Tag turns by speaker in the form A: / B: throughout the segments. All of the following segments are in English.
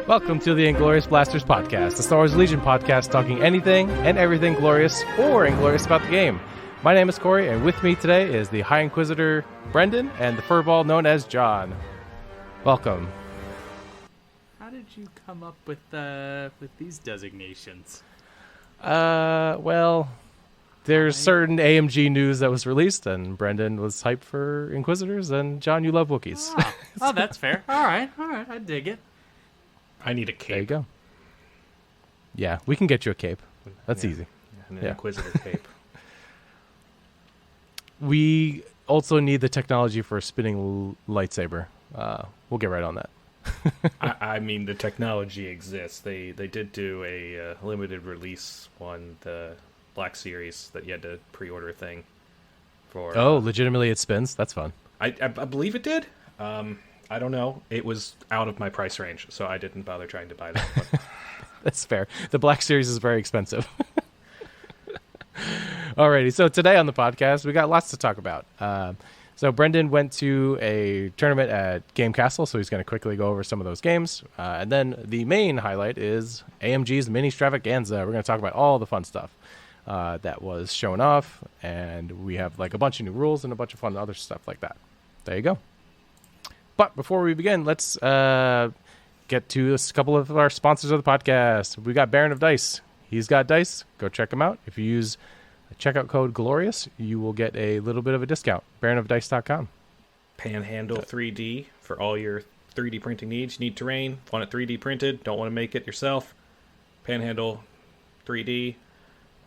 A: Welcome to the Inglorious Blasters podcast, the Star Wars Legion podcast talking anything and everything glorious or inglorious about the game. My name is Corey, and with me today is the High Inquisitor Brendan and the furball known as John. Welcome.
B: How did you come up with these designations?
A: Well, there's certain AMG news that was released, and Brendan was hyped for Inquisitors, and John, you love Wookiees.
B: Oh, that's fair. All right, I dig it.
C: I need a cape.
A: There you go. Yeah, we can get you a cape. That's easy.
C: An Inquisitor cape.
A: We also need the technology for a spinning lightsaber. We'll get right on that.
C: I mean, the technology exists. They did do a limited release one, the Black Series, that you had to pre-order thing for.
A: Oh, legitimately it spins? That's fun.
C: I believe it did. I don't know. It was out of my price range, so I didn't bother trying to buy that one.
A: That's fair. The Black Series is very expensive. Alrighty, so today on the podcast, we got lots to talk about. So Brendan went to a tournament at Game Kastle, so he's going to quickly go over some of those games. And then the main highlight is AMG's Ministravaganza. We're going to talk about all the fun stuff that was shown off, and we have like a bunch of new rules and a bunch of fun other stuff like that. There you go. But before we begin, let's get to a couple of our sponsors of the podcast. We got Baron of Dice. He's got dice. Go check him out. If you use checkout code GLORIOUS, you will get a little bit of a discount. baronofdice.com.
C: Panhandle 3D for all your 3D printing needs. You need terrain, want it 3D printed, don't want to make it yourself. Panhandle 3D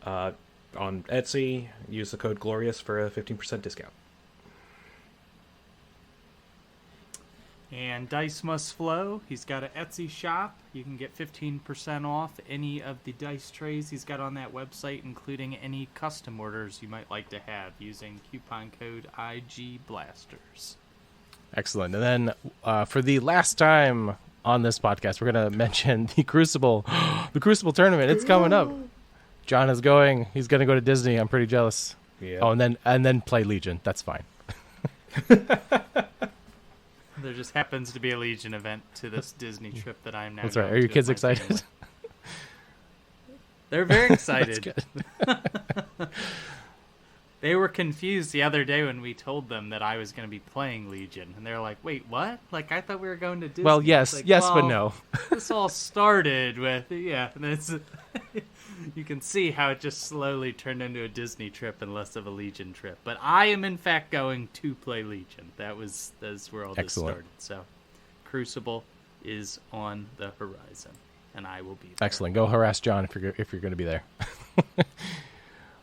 C: on Etsy. Use the code GLORIOUS for a 15% discount.
B: And Dice Must Flow, he's got an Etsy shop. You can get 15% off any of the dice trays he's got on that website, including any custom orders you might like to have using coupon code IGBlasters.
A: Excellent. And then for the last time on this podcast, we're going to mention the Crucible tournament. It's coming up. John is going. He's going to go to Disney. I'm pretty jealous.
C: Yeah.
A: Oh, and then play Legion. That's fine.
B: There just happens to be a Legion event to this Disney trip that I'm now.
A: That's right. Are your kids excited?
B: They're very excited.
A: That's good.
B: They were confused the other day when we told them that I was going to be playing Legion, and they're like, "Wait, what? Like I thought we were going to Disney."
A: Well, yes,
B: like,
A: but no.
B: This all started with and it's you can see how it just slowly turned into a Disney trip and less of a Legion trip. But I am in fact going to play Legion. That's where all this started. So, Crucible is on the horizon, and I will be there.
A: Excellent. Go harass John if you're going to be there.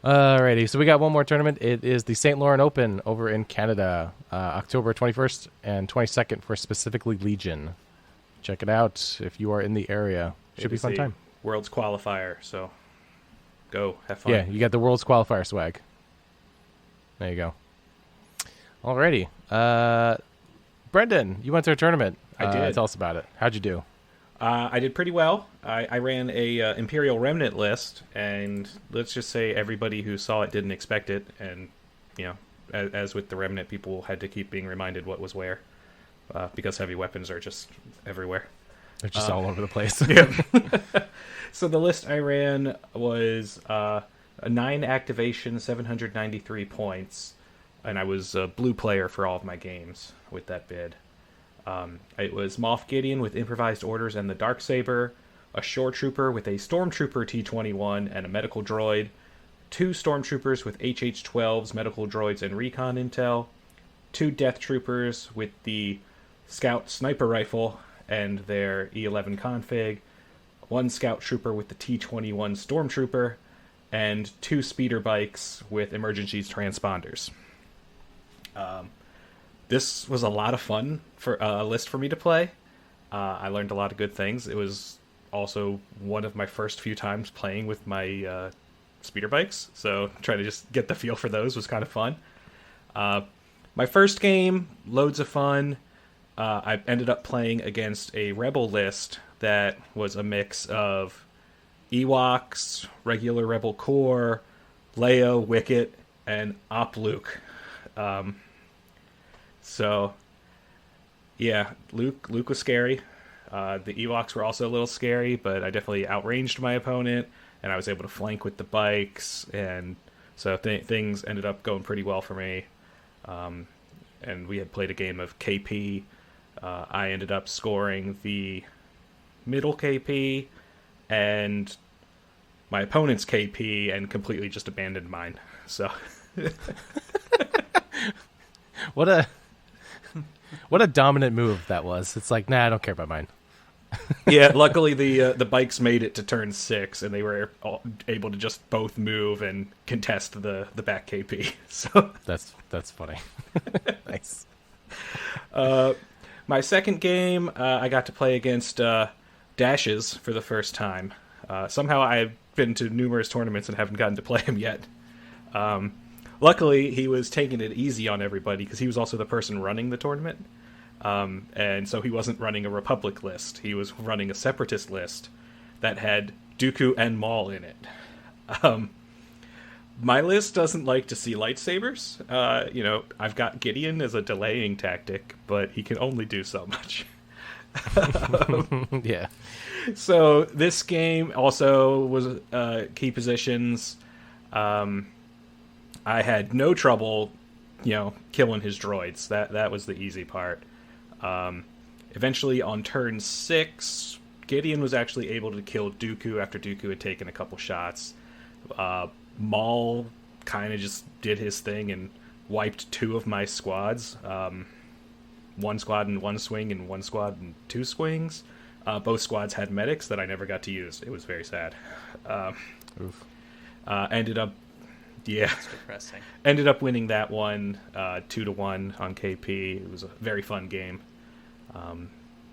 A: Alrighty, so we got one more tournament. It is the St. Laurent Open over in Canada, October 21st and 22nd for specifically Legion. Check it out if you are in the area. Should be a fun time.
C: World's qualifier, so go have fun.
A: Yeah, you got the World's qualifier swag. There you go. Alrighty, Brendan, you went to a tournament.
C: I did.
A: Tell us about it. How'd you do?
C: I did pretty well. I ran a Imperial Remnant list, and let's just say everybody who saw it didn't expect it. And, you know, as with the Remnant, people had to keep being reminded what was where, because heavy weapons are just everywhere.
A: They're just all over the place.
C: Yeah. So the list I ran was a 9 activation, 793 points, and I was a blue player for all of my games with that bid. It was Moff Gideon with improvised orders and the Darksaber, a shore trooper with a stormtrooper T-21 and a medical droid, 2 stormtroopers with HH-12s, medical droids, and recon intel, 2 death troopers with the scout sniper rifle and their E11 config, 1 scout trooper with the T-21 stormtrooper, and 2 speeder bikes with emergency transponders. This was a lot of fun for a list for me to play. I learned a lot of good things. It was also one of my first few times playing with my speeder bikes, so trying to just get the feel for those was kind of fun. My first game, loads of fun. I ended up playing against a Rebel list that was a mix of Ewoks, regular Rebel Corps, Leia, Wicket, and Op Luke. So, yeah, Luke was scary. The Ewoks were also a little scary, but I definitely outranged my opponent, and I was able to flank with the bikes, and so things ended up going pretty well for me. And we had played a game of KP. I ended up scoring the middle KP, and my opponent's KP, and completely just abandoned mine. So,
A: What a dominant move that was. It's like, nah, I don't care about mine.
C: yeah, luckily the bikes made it to turn 6, and they were able to just both move and contest the back KP. So
A: That's funny. Nice.
C: My second game, I got to play against Dashes for the first time. Somehow I've been to numerous tournaments and haven't gotten to play him yet. Luckily, he was taking it easy on everybody because he was also the person running the tournament. And so he wasn't running a Republic list. He was running a Separatist list that had Dooku and Maul in it. My list doesn't like to see lightsabers. I've got Gideon as a delaying tactic, but he can only do so much.
A: Yeah.
C: So this game also was key positions. I had no trouble, killing his droids. That was the easy part. Eventually, on turn 6, Gideon was actually able to kill Dooku after Dooku had taken a couple shots. Maul kind of just did his thing and wiped 2 of my squads. 1 squad in 1 swing and 1 squad in 2 swings. Both squads had medics that I never got to use. It was very sad.
A: Oof.
C: Ended up
B: depressing.
C: Ended up winning that one 2-1 on KP. It was a very fun game.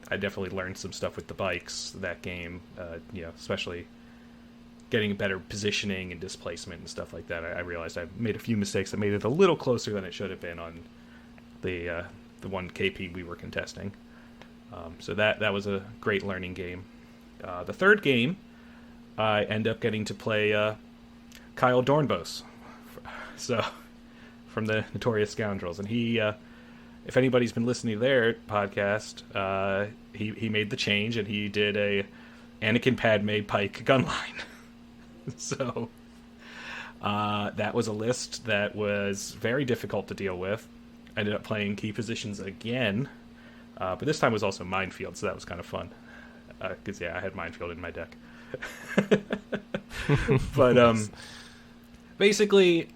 C: I definitely learned some stuff with the bikes that game, especially getting better positioning and displacement and stuff like that. I realized I made a few mistakes that made it a little closer than it should have been on the one KP we were contesting. So that was a great learning game. The third game, I end up getting to play Kyle Dornbos, so from the Notorious Scoundrels, and he, if anybody's been listening to their podcast, he made the change and he did a Anakin Padme Pike gunline. So that was a list that was very difficult to deal with. I ended up playing key positions again, but this time was also Minefield, so that was kind of fun. Because I had Minefield in my deck. But basically,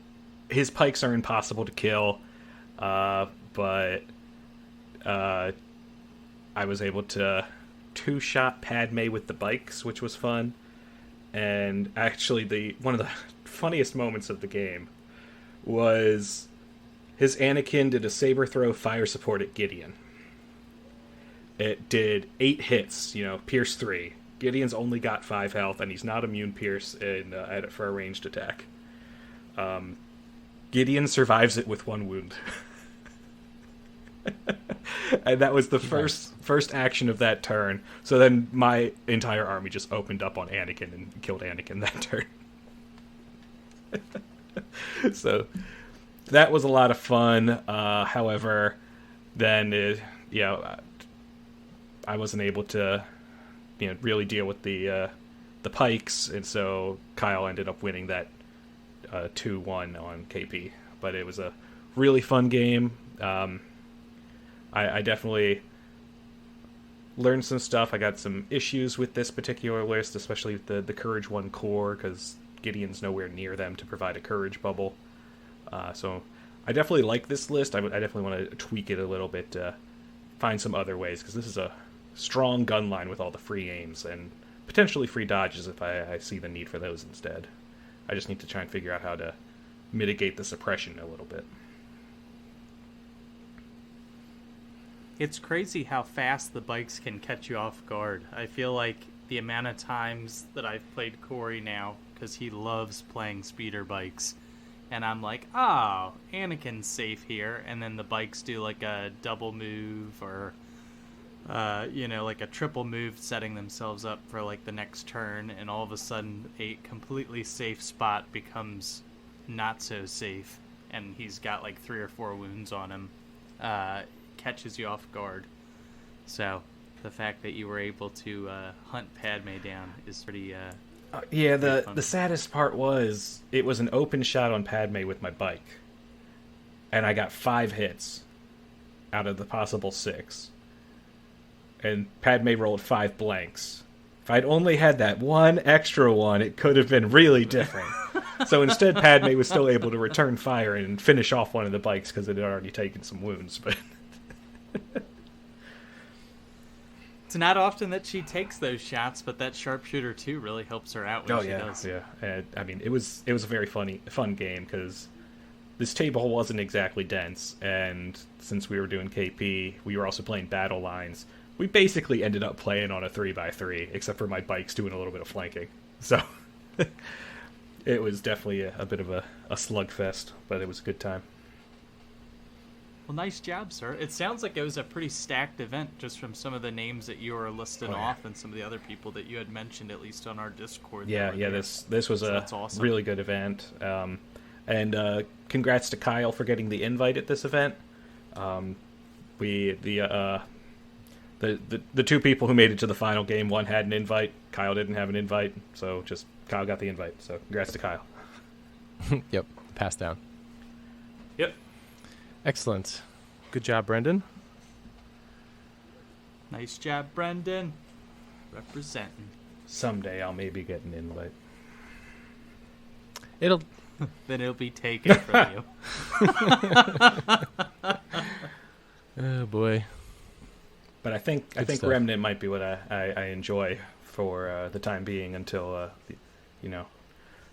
C: his pikes are impossible to kill, but I was able to 2-shot Padme with the bikes, which was fun. And actually, one of the funniest moments of the game was his Anakin did a saber throw fire support at Gideon. It did 8 hits, pierce 3. Gideon's only got 5 health, and he's not immune pierce for a ranged attack. Gideon survives it with 1 wound. And that was the first action of that turn. So then my entire army just opened up on Anakin and killed Anakin that turn. So that was a lot of fun. However, then I wasn't able to really deal with the pikes, and so Kyle ended up winning that 2-1 on KP. But it was a really fun game. I definitely learned some stuff. I got some issues with this particular list, especially with the Courage 1 core, because Gideon's nowhere near them to provide a Courage bubble. So I definitely like this list. I definitely want to tweak it a little bit to find some other ways, because this is a strong gun line with all the free aims and potentially free dodges if I see the need for those instead. I just need to try and figure out how to mitigate the suppression a little bit.
B: It's crazy how fast the bikes can catch you off guard. I feel like the amount of times that I've played Corey now, because he loves playing speeder bikes, and I'm like, oh, Anakin's safe here, and then the bikes do like a double move or, like a triple move, setting themselves up for like the next turn, and all of a sudden a completely safe spot becomes not so safe, and he's got like 3 or 4 wounds on him. Catches you off guard. So the fact that you were able to hunt Padme down is pretty.
C: Yeah,
B: pretty fun.
C: the saddest part was it was an open shot on Padme with my bike, and I got 5 hits out of the possible 6, and Padme rolled 5 blanks. If I'd only had that one extra one, it could have been really different. So instead, Padme was still able to return fire and finish off one of the bikes because it had already taken some wounds. But
B: it's not often that she takes those shots, but that sharpshooter too really helps her out when she does.
C: Yeah. And, I mean, it was a very fun game because this table wasn't exactly dense, and since we were doing KP, we were also playing battle lines. We basically ended up playing on a 3x3, except for my bikes doing a little bit of flanking. So it was definitely a bit of a slugfest, but it was a good time.
B: Well, nice job, sir. It sounds like it was a pretty stacked event just from some of the names that you were listing off and some of the other people that you had mentioned, at least on our Discord.
C: Yeah. This was that's awesome. Really good event. And congrats to Kyle for getting the invite at this event. The 2 people who made it to the final game, one had an invite, Kyle didn't have an invite, so just Kyle got the invite. So congrats to Kyle.
A: Yep, pass down.
B: Yep.
A: Excellent. Good job, Brendan.
B: Nice job, Brendan. Representing.
C: Someday I'll maybe get an invite.
B: Then it'll be taken from you.
A: Oh boy.
C: But I think Remnant might be what I enjoy for the time being until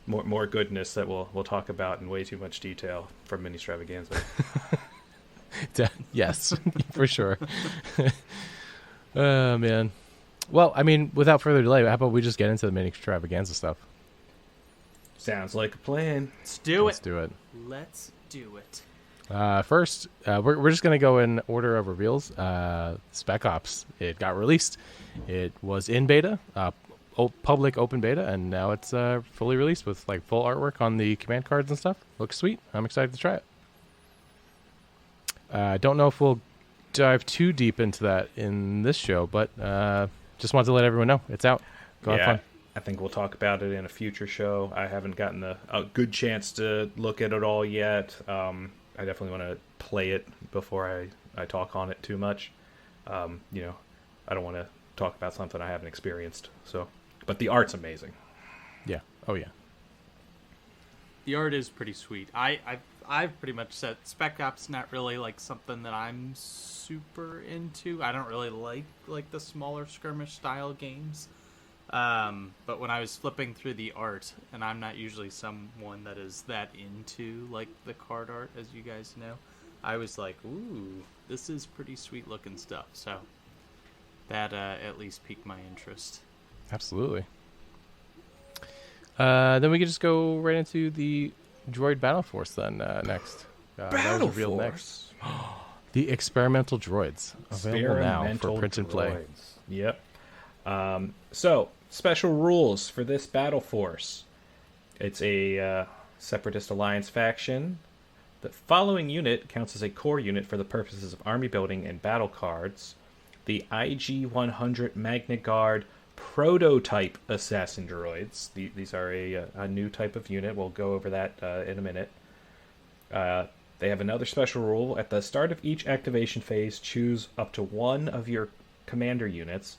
C: more goodness that we'll talk about in way too much detail from Ministravaganza.
A: Yes, for sure. Oh man. Well, I mean, without further delay, how about we just get into the Ministravaganza stuff?
C: Sounds like a plan.
B: Let's do
A: it.
B: Let's do it.
A: First, we're just going to go in order of reveals. Spec Ops, it got released. It was in beta, public open beta, and now it's fully released with like full artwork on the command cards and stuff. Looks sweet. I'm excited to try it. I don't know if we'll dive too deep into that in this show, but just wanted to let everyone know it's out. Go have fun.
C: I think we'll talk about it in a future show. I haven't gotten a good chance to look at it all yet. I definitely want to play it before I talk on it too much. I don't want to talk about something I haven't experienced. So, but the art's amazing.
A: Yeah. Oh yeah.
B: The art is pretty sweet. I've pretty much said Spec Ops not really like something that I'm super into. I don't really like the smaller skirmish style games. But when I was flipping through the art, and I'm not usually someone that is that into like the card art, as you guys know, I was like, ooh, this is pretty sweet looking stuff. So that at least piqued my interest.
A: Absolutely. Then we could just go right into the droid battle force then next.
C: Battle force.
A: The experimental droids available now for print and play.
C: Yep. So special rules for this battle force. It's a Separatist Alliance faction. The following unit counts as a core unit for the purposes of army building and battle cards. The IG-100 Magna Guard prototype assassin droids. These are a new type of unit. We'll go over that in a minute. They have another special rule. At the start of each activation phase, choose up to one of your commander units.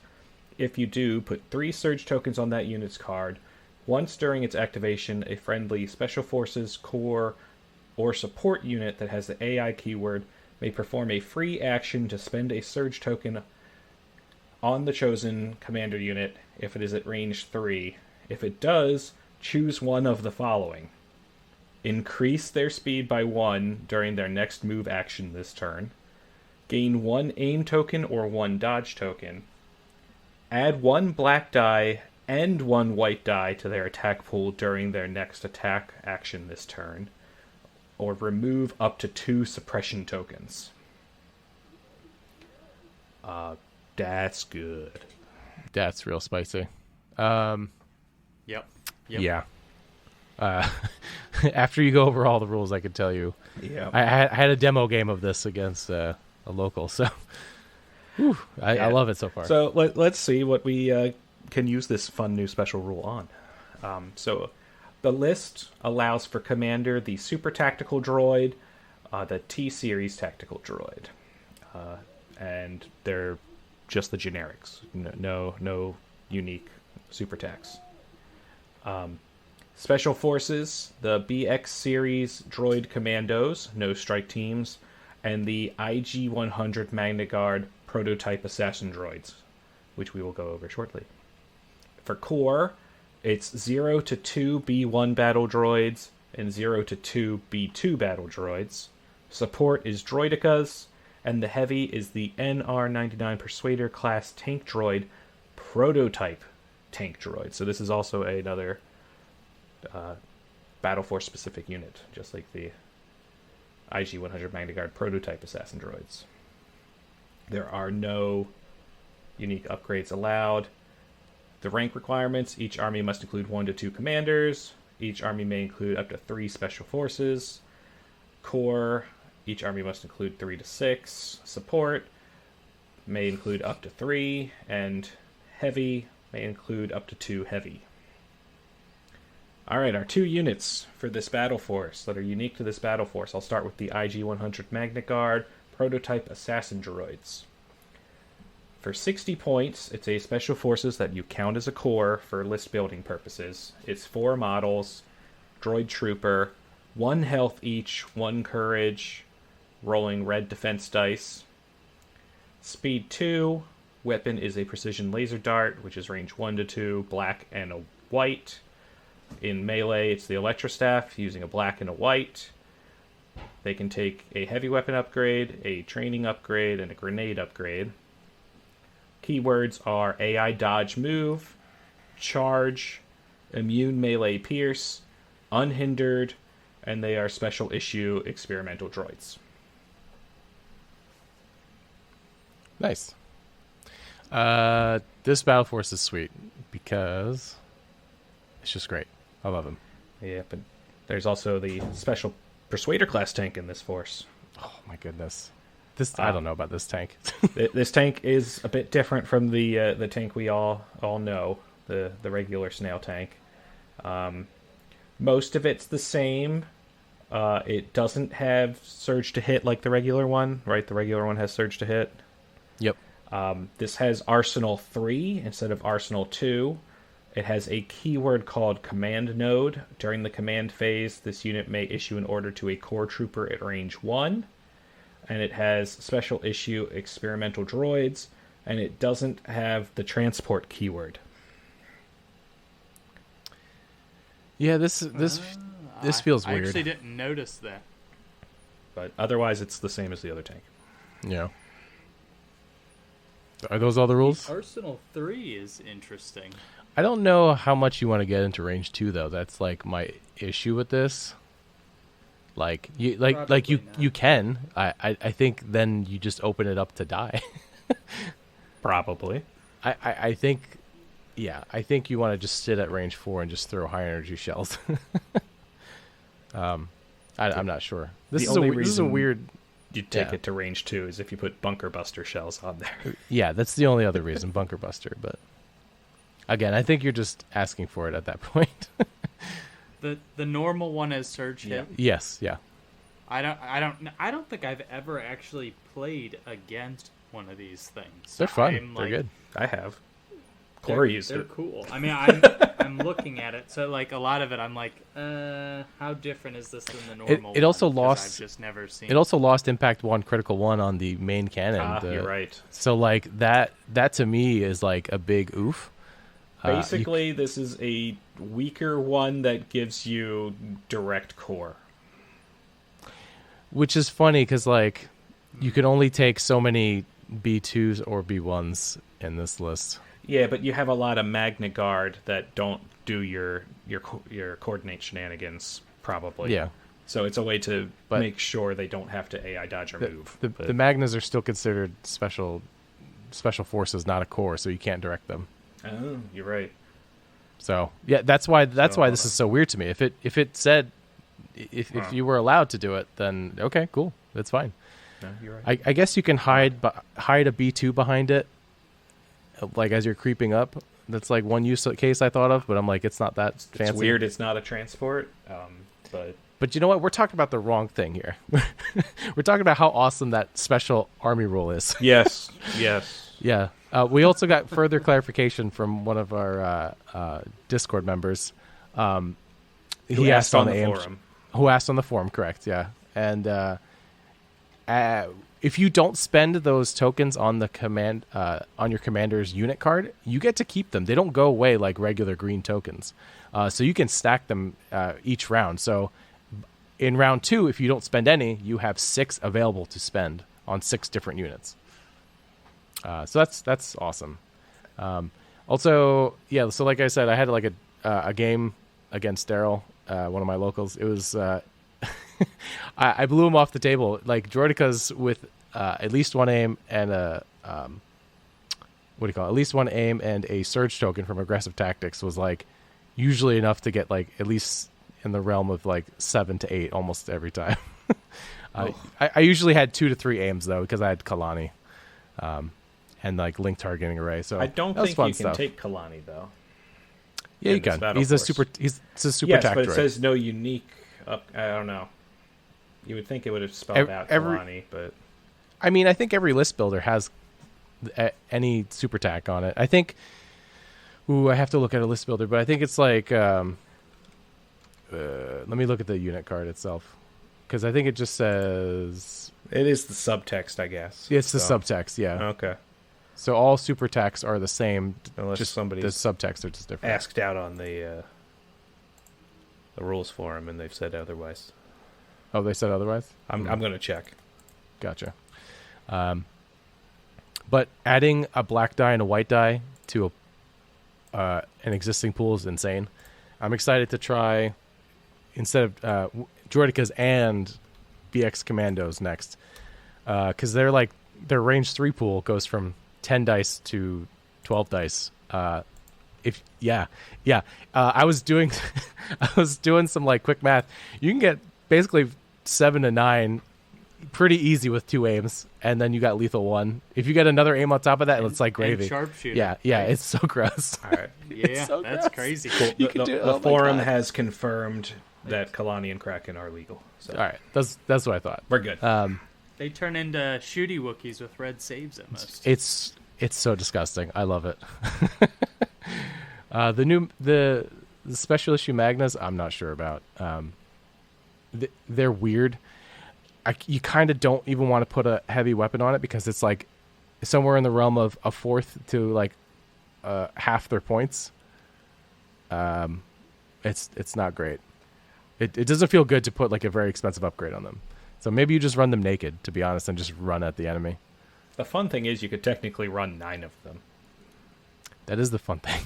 C: If you do, put 3 surge tokens on that unit's card. Once during its activation, a friendly Special Forces, Corps, or support unit that has the AI keyword may perform a free action to spend a surge token on the chosen commander unit if it is at range 3. If it does, choose one of the following. Increase their speed by 1 during their next move action this turn. Gain 1 aim token or 1 dodge token. Add 1 black die and 1 white die to their attack pool during their next attack action this turn. Or remove up to 2 suppression tokens. That's good.
A: That's real spicy.
B: Yep.
A: Yeah. After you go over all the rules, I could tell you.
C: Yeah.
A: I had a demo game of this against a local, so. Whew, I love it so far.
C: So let's see what we can use this fun new special rule on. So the list allows for Commander the Super Tactical Droid, the T-Series Tactical Droid. And they're just the generics. No unique super tacs. Special Forces, the BX Series Droid Commandos, no strike teams, and the IG-100 Magna Guard Prototype Assassin Droids, which we will go over shortly. For Core, it's 0 to 2 B1 Battle Droids and 0 to 2 B2 Battle Droids. Support is Droidicas, and the Heavy is the NR-99 Persuader class tank droid Prototype tank droid. So this is also another Battle Force specific unit, just like the IG-100 Magna Guard Prototype Assassin droids. There are no unique upgrades allowed. The rank requirements: each army must include 1 to 2 commanders. Each army may include up to 3 special forces. Core: each army must include 3 to 6. Support may include up to 3, and Heavy may include up to 2 heavy. Alright, our 2 units for this battle force that are unique to this battle force. I'll start with the IG-100 Magna Guard Prototype Assassin Droids. For 60 points, it's a special forces that you count as a core for list building purposes. It's 4 models, droid trooper, 1 health each, 1 courage, rolling red defense dice. Speed 2, weapon is a precision laser dart, which is range 1 to 2, black and a white. In melee, it's the Electrostaff, using a black and a white. They can take a heavy weapon upgrade, a training upgrade, and a grenade upgrade. Keywords are AI dodge move, charge, immune melee pierce, unhindered, and they are special issue experimental droids.
A: Nice. This battle force is sweet because it's just great. I love him.
C: Yeah, but there's also the special Persuader class tank in this force.
A: Oh my goodness. I don't know about this tank.
C: This tank is a bit different from the tank we all know, the regular snail tank. Most of it's the same. It doesn't have surge to hit like the regular one, right? The regular one has surge to hit.
A: Yep.
C: This has Arsenal 3 instead of Arsenal 2. It has a keyword called Command Node. During the command phase, this unit may issue an order to a core trooper at range 1. And it has special issue experimental droids, and it doesn't have the transport keyword.
A: Yeah, this feels weird.
B: I actually didn't notice that.
C: But otherwise, it's the same as the other tank.
A: Yeah. Are those all the rules?
B: Arsenal 3 is interesting.
A: I don't know how much you want to get into range 2 though. That's like my issue with this. Like you can. I think then you just open it up to die.
C: Probably.
A: I think you want to just sit at range 4 and just throw high energy shells. I'm not sure. This is a weird.
C: You take it to range 2 is if you put Bunker Buster shells on there.
A: Yeah, that's the only other reason, Bunker Buster. But again, I think you're just asking for it at that point.
B: The normal one has surge hit.
A: Yes, yeah.
B: I don't think I've ever actually played against one of these things.
A: They're fun. They're good.
C: I have. Corey used
B: They're
C: it.
B: cool. I mean, I'm looking at it, so like a lot of it, I'm like, how different is this than the normal?
A: It also
B: one?
A: lost.
B: I've just never seen.
A: It also lost Impact 1, Critical 1 on the main cannon.
C: You're right.
A: So like that to me is like a big oof.
C: Basically, this is a weaker one that gives you direct core.
A: Which is funny because, like, you can only take so many B2s or B1s in this list.
C: Yeah, but you have a lot of Magna Guard that don't do your coordinate shenanigans, probably.
A: Yeah.
C: So it's a way to make sure they don't have to AI dodge or move.
A: The Magnas are still considered special forces, not a core, so you can't direct them.
C: Oh, you're right.
A: So yeah, that's why this is so weird to me. If it said if you were allowed to do it, then okay, cool, that's fine.
C: No, you're right.
A: I guess you can hide a B2 behind it, like as you're creeping up. That's like one use case I thought of, but I'm like, it's not that fancy.
C: It's weird. It's not a transport,
A: But you know what? We're talking about the wrong thing here. We're talking about how awesome that special army rule is.
C: Yes.
A: Yeah. We also got further clarification from one of our Discord members.
C: He asked on the forum.
A: Who asked on the forum, correct, yeah. And if you don't spend those tokens on the on your commander's unit card, you get to keep them. They don't go away like regular green tokens. So you can stack them each round. So in round 2, if you don't spend any, you have 6 available to spend on 6 different units. So that's awesome. Also, yeah. So like I said, I had like a game against Daryl, one of my locals. It was I blew him off the table. Like Droidekas with at least one aim and a at least one aim and a surge token from aggressive tactics was like usually enough to get like at least in the realm of like 7 to 8 almost every time. I usually had 2 to 3 aims though because I had Kalani. And like link targeting array. So
C: I don't think you can take Kalani though.
A: Yeah, you can. He's a super
C: yes,
A: tac
C: but it
A: droid.
C: says no unique. I don't know. You would think it would have spelled out Kalani, but
A: I mean, I think every list builder has any super tac on it. I think. I have to look at a list builder, but I think it's like. Let me look at the unit card itself, because I think it just says.
C: It is the subtext, I guess.
A: It's the subtext, yeah.
C: Okay.
A: So all super tacs are the same,
C: unless
A: just
C: somebody
A: the subtext are just different.
C: Asked out on the rules forum, and they've said otherwise.
A: Oh, they said otherwise?
C: I'm going to check.
A: Gotcha. But adding a black die and a white die to an existing pool is insane. I'm excited to try, instead of Droidekas and BX Commandos next, because they're like their range 3 pool goes from 10 dice to 12 dice. I was doing some like quick math. You can get basically 7 to 9 pretty easy with 2 aims, and then you got lethal 1. If you get another aim on top of that, it's like gravy.
B: And sharpshooter.
A: Yeah, it's so gross.
C: All right.
B: Yeah,
A: so
B: that's
A: gross.
B: crazy.
C: Cool.
A: You can do
C: the forum has confirmed that Kalani and Kraken are legal. So.
A: All right, that's what I thought.
C: We're good.
B: They turn into shooty Wookiees with red saves at most.
A: It's so disgusting. I love it. The special issue Magnas, I'm not sure about. They're weird. You kind of don't even want to put a heavy weapon on it because it's like somewhere in the realm of a fourth to like half their points. It's not great. It doesn't feel good to put like a very expensive upgrade on them. So maybe you just run them naked, to be honest, and just run at the enemy.
C: The fun thing is you could technically run 9 of them.
A: That is the fun thing.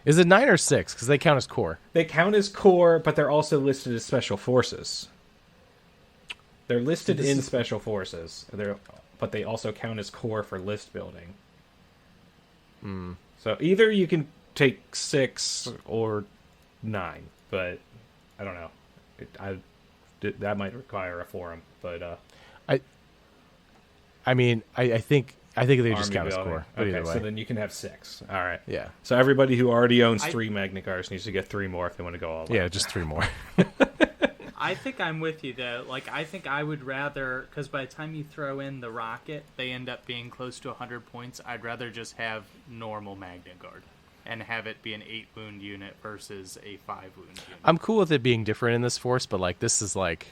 A: Is it 9 or 6? Because they count as core.
C: They count as core, but they're also listed as special forces. They're listed in special forces, but they also count as core for list building. So either you can take 6 or 9, but I don't know. That might require a forum, but
A: I mean, I think they just count
C: building.
A: as core. But
C: okay,
A: either way.
C: so then you can have 6. All right.
A: Yeah.
C: So everybody who already owns 3 Magna Cars needs to get 3 more if they want to go all out.
A: Yeah, just 3 more.
B: I think I'm with you, though. Like, I think I would rather... Because by the time you throw in the rocket, they end up being close to 100 points. I'd rather just have normal Magna Guard and have it be an 8-wound unit versus a 5-wound unit.
A: I'm cool with it being different in this force, but like this is like...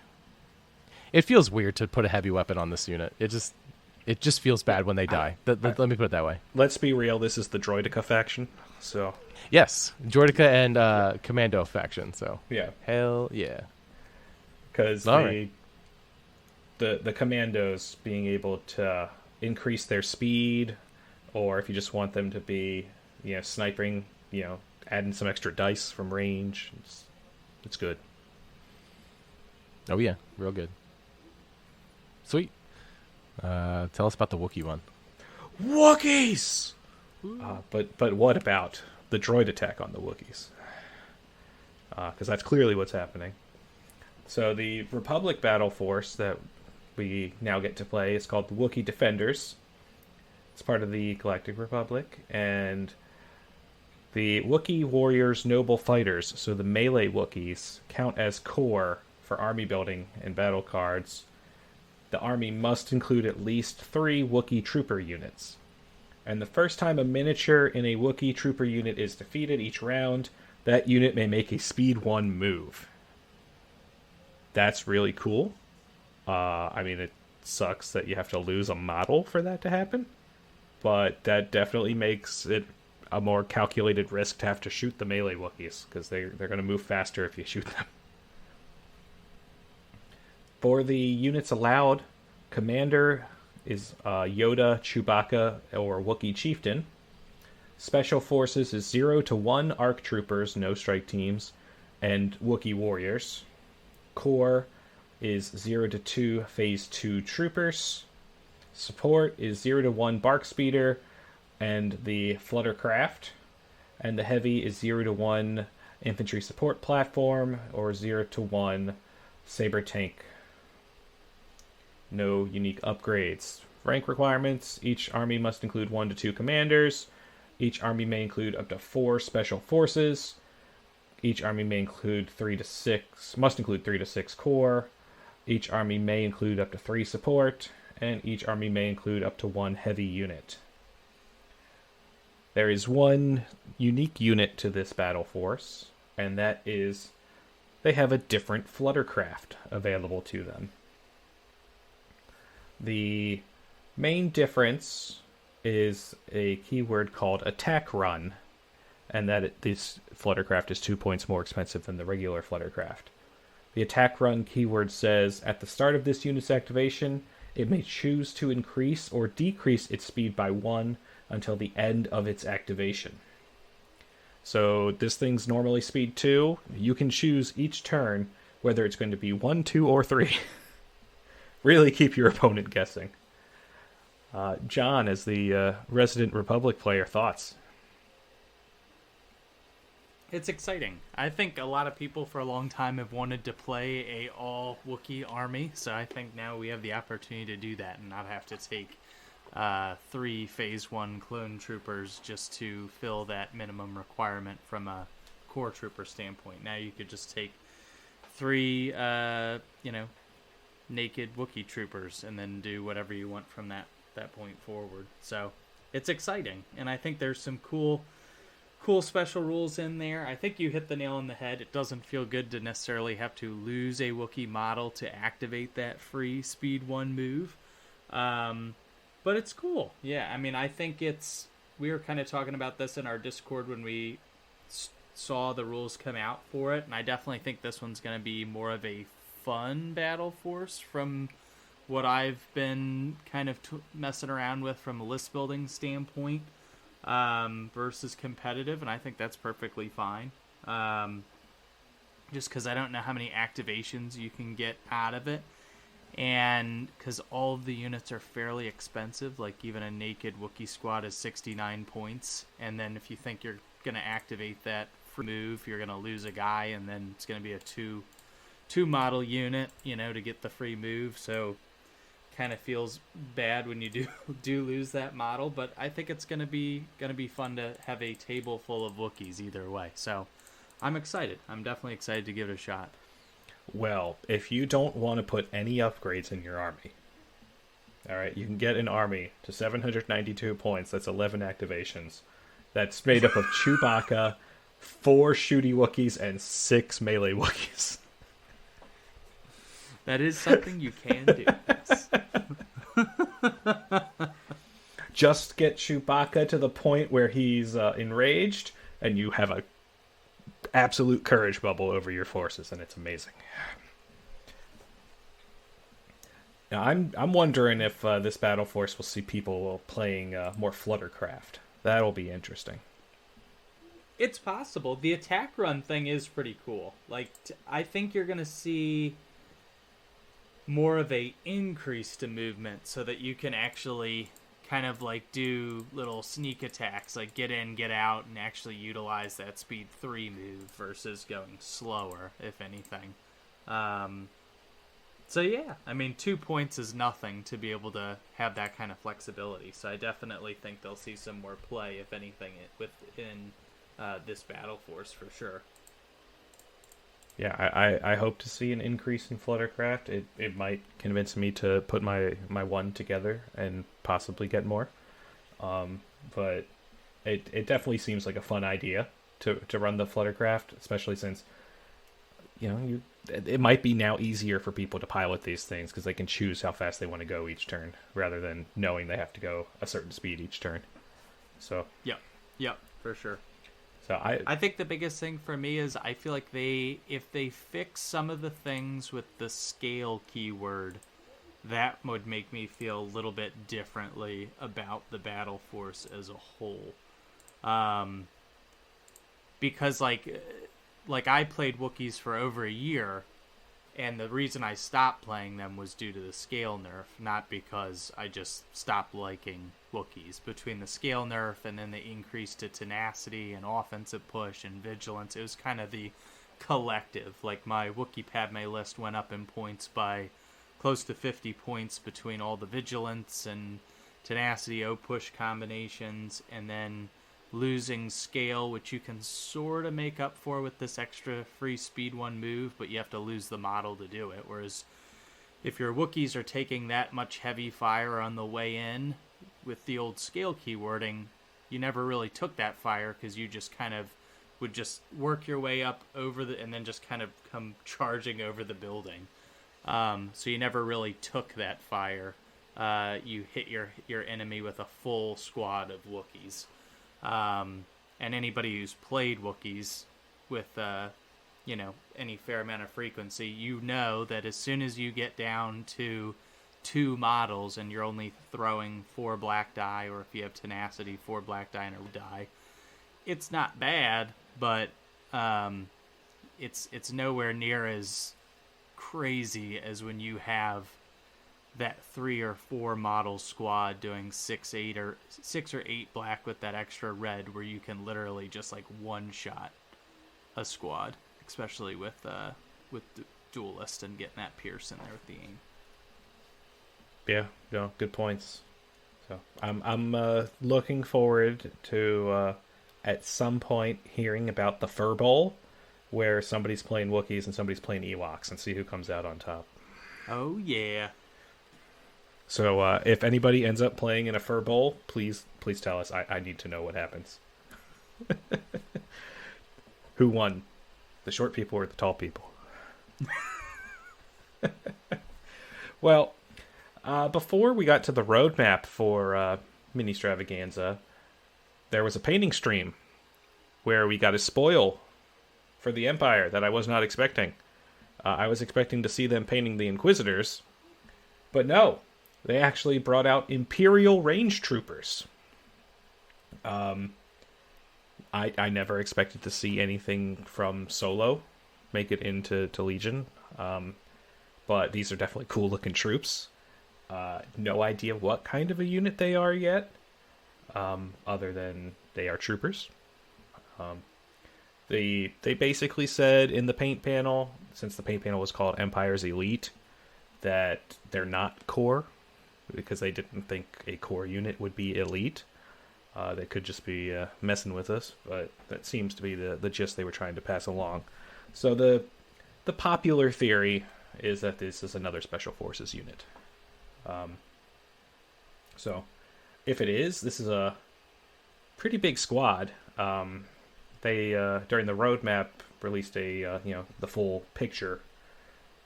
A: It feels weird to put a heavy weapon on this unit. It just feels bad when they die. Let me put it that way.
C: Let's be real. This is the Droideka faction, so...
A: Yes, Droideka and Commando faction, so...
C: Yeah.
A: Hell yeah.
C: Because the commandos being able to increase their speed, or if you just want them to be, sniping, adding some extra dice from range, it's good.
A: Oh yeah, real good. Sweet. Tell us about the Wookiee one.
C: Wookiees! But what about the droid attack on the Wookiees? Because that's clearly what's happening. So the Republic battle force that we now get to play is called the Wookiee Defenders. It's part of the Galactic Republic, and the Wookiee Warriors Noble Fighters, so the melee Wookiees, count as core for army building and battle cards. The army must include at least 3 Wookiee Trooper units. And the first time a miniature in a Wookiee Trooper unit is defeated each round, that unit may make a Speed 1 move. That's really cool. I mean, it sucks that you have to lose a model for that to happen, but that definitely makes it a more calculated risk to have to shoot the melee Wookiees, because they're going to move faster if you shoot them. For the units allowed, Commander is Yoda, Chewbacca, or Wookiee Chieftain. Special Forces is 0 to 1 ARC Troopers, no strike teams, and Wookiee Warriors. Core is 0 to 2 Phase 2 Troopers. Support is 0 to 1 Bark Speeder and the Fluttercraft. And the Heavy is 0 to 1 Infantry Support Platform or 0 to 1 Saber Tank. No unique upgrades. Rank requirements: each army must include 1 to 2 commanders. Each army may include up to 4 special forces. Each army may include 3 to 6, must include 3 to 6 core. Each army may include up to 3 support, and each army may include up to 1 heavy unit. There is one unique unit to this battle force, and that is they have a different Fluttercraft available to them. The main difference is a keyword called Attack Run, and that this Fluttercraft is 2 points more expensive than the regular Fluttercraft. The Attack Run keyword says, at the start of this unit's activation, it may choose to increase or decrease its speed by 1 until the end of its activation. So this thing's normally speed 2. You can choose each turn whether it's going to be 1, 2, or 3. Really keep your opponent guessing. John, as the resident Republic player, thoughts?
B: It's exciting. I think a lot of people for a long time have wanted to play a all Wookiee army, so I think now we have the opportunity to do that and not have to take 3 Phase 1 clone troopers just to fill that minimum requirement from a core trooper standpoint. Now you could just take 3, naked Wookiee troopers and then do whatever you want from that point forward. So it's exciting, and I think there's some cool special rules in there. I think you hit the nail on the head. It doesn't feel good to necessarily have to lose a Wookiee model to activate that free Speed 1 move. But it's cool. Yeah, I mean, I think we were kind of talking about this in our Discord when we saw the rules come out for it, and I definitely think this one's going to be more of a fun battle force from what I've been kind of messing around with from a list building standpoint. Versus competitive, and I think that's perfectly fine. Just because I don't know how many activations you can get out of it, and because all of the units are fairly expensive, like even a naked Wookiee squad is 69 points, and then if you think you're going to activate that free move, you're going to lose a guy, and then it's going to be a two model unit, to get the free move, so kind of feels bad when you do lose that model, but I think it's gonna be fun to have a table full of Wookiees either way. So I'm excited. I'm definitely excited to give it a shot.
C: Well, if you don't want to put any upgrades in your army, all right, you can get an army to 792 points. That's 11 activations. That's made up of Chewbacca, 4 shooty Wookiees, and 6 melee Wookiees.
B: That is something you can do. Yes.
C: Just get Chewbacca to the point where he's enraged, and you have a absolute courage bubble over your forces, and it's amazing. Now, I'm wondering if this battle force will see people playing more Fluttercraft. That'll be interesting.
B: It's possible. The attack run thing is pretty cool. Like, I think you're going to see more of a increase to movement so that you can actually kind of like do little sneak attacks, like get in, get out, and actually utilize that speed 3 move versus going slower, if anything. So yeah, I mean, 2 points is nothing to be able to have that kind of flexibility. So I definitely think they'll see some more play, if anything, within this battle force for sure.
C: Yeah, I hope to see an increase in Fluttercraft. It might convince me to put my one together and possibly get more. But it definitely seems like a fun idea to run the Fluttercraft, especially since it might be now easier for people to pilot these things because they can choose how fast they want to go each turn rather than knowing they have to go a certain speed each turn. So
B: Yep, for sure.
C: So
B: I think the biggest thing for me is I feel like if they fix some of the things with the scale keyword, that would make me feel a little bit differently about the battle force as a whole. Because like I played Wookiees for over a year, and the reason I stopped playing them was due to the scale nerf, not because I just stopped liking Wookiees. Between the scale nerf and then the increase to tenacity and offensive push and vigilance, it was kind of the collective. Like my Wookiee Padme list went up in points by close to 50 points between all the vigilance and tenacity push combinations, and then losing scale, which you can sort of make up for with this extra free speed 1 move, but you have to lose the model to do it. Whereas if your Wookiees are taking that much heavy fire on the way in with the old scale keywording, you never really took that fire because you just kind of would just work your way up over and then just kind of come charging over the building. So you never really took that fire. You hit your enemy with a full squad of Wookiees. And anybody who's played Wookiees with, any fair amount of frequency, you know that as soon as you get down to 2 models and you're only throwing 4 black die, or if you have tenacity, 4 black die and a die, it's not bad, but it's nowhere near as crazy as when you have that 3 or 4 model squad doing 6 or 8 black with that extra red, where you can literally just like one shot a squad, especially with duelist and getting that pierce in there with the aim.
C: yeah, no, good points. So I'm looking forward to at some point hearing about the Fur Bowl, where somebody's playing Wookiees and somebody's playing Ewoks, and see who comes out on top.
B: Oh yeah.
C: So if anybody ends up playing in a Fur Bowl, please tell us. I need to know what happens. Who won? The short people or the tall people? Well, before we got to the roadmap for Ministravaganza, there was a painting stream where we got a spoil for the Empire that I was not expecting. I was expecting to see them painting the Inquisitors, but no. They actually brought out Imperial Range Troopers. I never expected to see anything from Solo make it into Legion. But these are definitely cool-looking troops. No idea what kind of a unit they are yet, other than they are troopers. They basically said in the paint panel, since the paint panel was called Empire's Elite, that they're not core, because they didn't think a core unit would be elite. They could just be messing with us, but that seems to be the gist they were trying to pass along. So the popular theory is that this is another Special Forces unit. So if it is, this is a pretty big squad. They during the roadmap released a the full picture,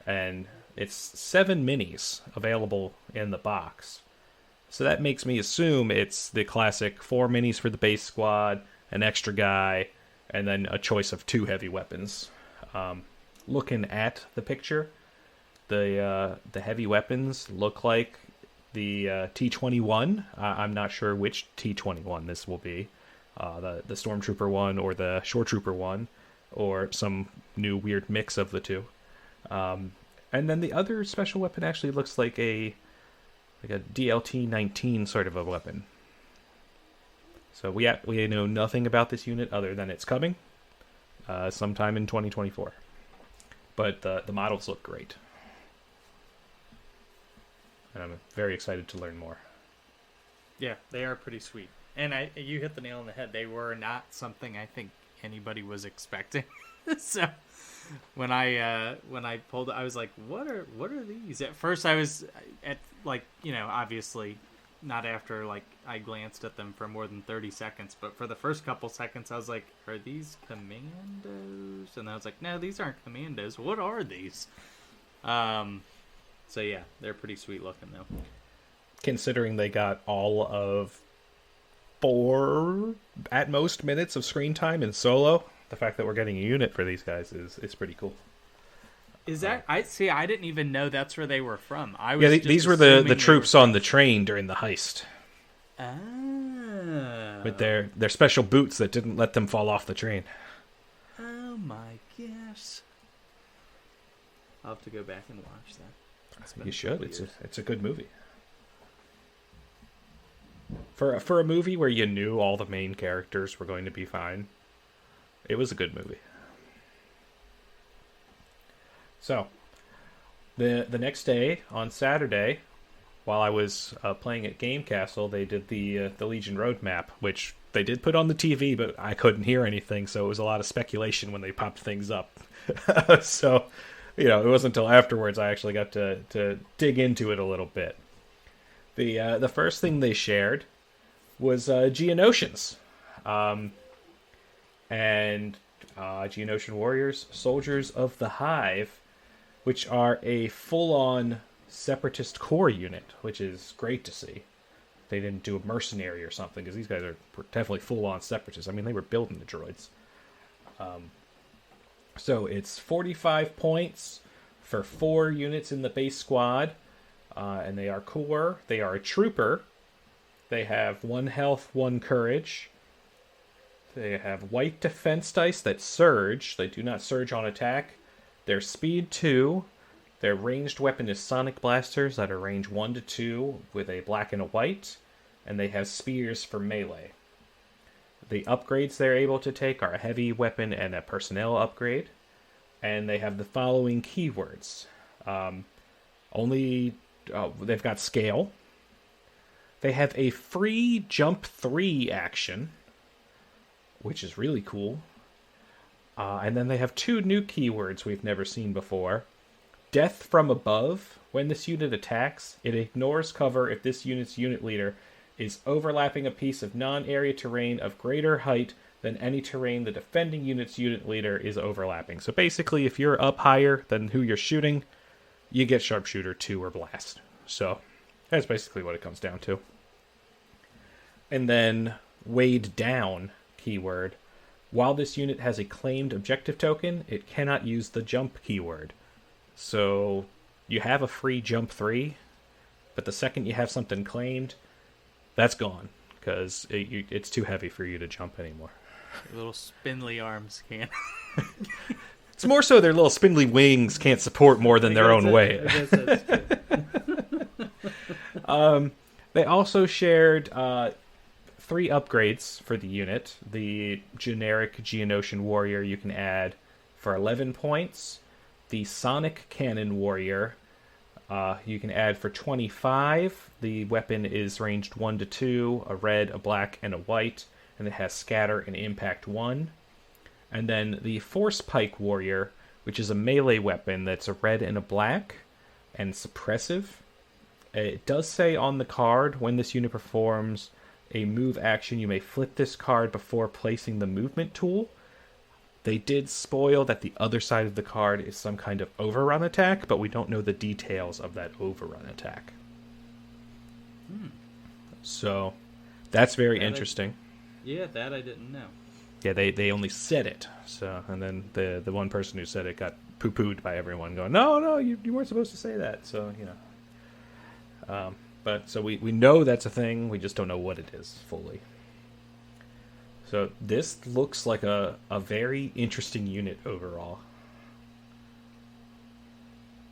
C: and it's 7 minis available in the box. So that makes me assume it's the classic 4 minis for the base squad, an extra guy, and then a choice of 2 heavy weapons. Looking at the picture, the heavy weapons look like the T-21. I'm not sure which T-21 this will be. The Stormtrooper one or the Shore Trooper one, or some new weird mix of the two. And then the other special weapon actually looks like a DLT-19 sort of a weapon. So we know nothing about this unit other than it's coming sometime in 2024. But the models look great. and I'm very excited to learn more.
B: Yeah, they are pretty sweet. And you hit the nail on the head. They were not something I think anybody was expecting. So when I pulled it, I was like, what are these? At first I was obviously not after I glanced at them for more than 30 seconds, but for the first couple seconds I was like, are these commandos? And I was like, no, these aren't commandos. What are these? So yeah, they're pretty sweet looking though.
C: Considering they got all of 4 at most minutes of screen time in solo, the fact that we're getting a unit for these guys is pretty cool.
B: Is that I didn't even know that's where they were from. I was
C: these were the troops on the train during the heist.
B: Ah.
C: With their special boots that didn't let them fall off the train.
B: Oh my gosh. I'll have to go back and watch that.
C: You should. It's a good movie. For a movie where you knew all the main characters were going to be fine, it was a good movie. So, the next day, on Saturday, while I was playing at Game Kastle, they did the Legion roadmap, which they did put on the TV, but I couldn't hear anything, so it was a lot of speculation when they popped things up. So, it wasn't until afterwards I actually got to dig into it a little bit. The first thing they shared was Geonosians. And Geonosian warriors, soldiers of the Hive, which are a full-on separatist core unit, which is great to see. They didn't do a mercenary or something, because these guys are definitely full-on separatists. I mean, they were building the droids. So it's 45 points for 4 units in the base squad, and they are core. They are a trooper. They have 1 health, 1 courage. They have white defense dice that surge. They do not surge on attack. They're speed 2. Their ranged weapon is sonic blasters that are range 1 to 2 with a black and a white. And they have spears for melee. The upgrades they're able to take are a heavy weapon and a personnel upgrade. And they have the following keywords. They've got scale. They have a free jump 3 action, which is really cool. And then they have 2 new keywords we've never seen before. Death from above. When this unit attacks, it ignores cover if this unit's unit leader is overlapping a piece of non-area terrain of greater height than any terrain the defending unit's unit leader is overlapping. So basically, if you're up higher than who you're shooting, you get Sharpshooter 2 or Blast. So that's basically what it comes down to. And then weighed down keyword. While this unit has a claimed objective token, it cannot use the jump keyword. So you have a free jump 3, but the second you have something claimed, that's gone, because it's too heavy for you to jump anymore.
B: Your little spindly arms can't.
C: It's more so their little spindly wings can't support more than their own weight.
B: I guess that's true.
C: They also shared 3 upgrades for the unit. The generic Geonosian warrior you can add for 11 points. The sonic cannon warrior you can add for 25. The weapon is ranged 1 to 2, a red, a black, and a white, and it has scatter and impact 1. And then the force pike warrior, which is a melee weapon that's a red and a black, and suppressive. It does say on the card, when this unit performs a move action, you may flip this card before placing the movement tool. They did spoil that the other side of the card is some kind of overrun attack, but we don't know the details of that overrun attack. So, that's very interesting.
B: That I didn't know.
C: Yeah, they only said it. So, and then the one person who said it got poo-pooed by everyone going, no, you weren't supposed to say that. So, but so we know that's a thing, we just don't know what it is fully. So this looks like a very interesting unit overall.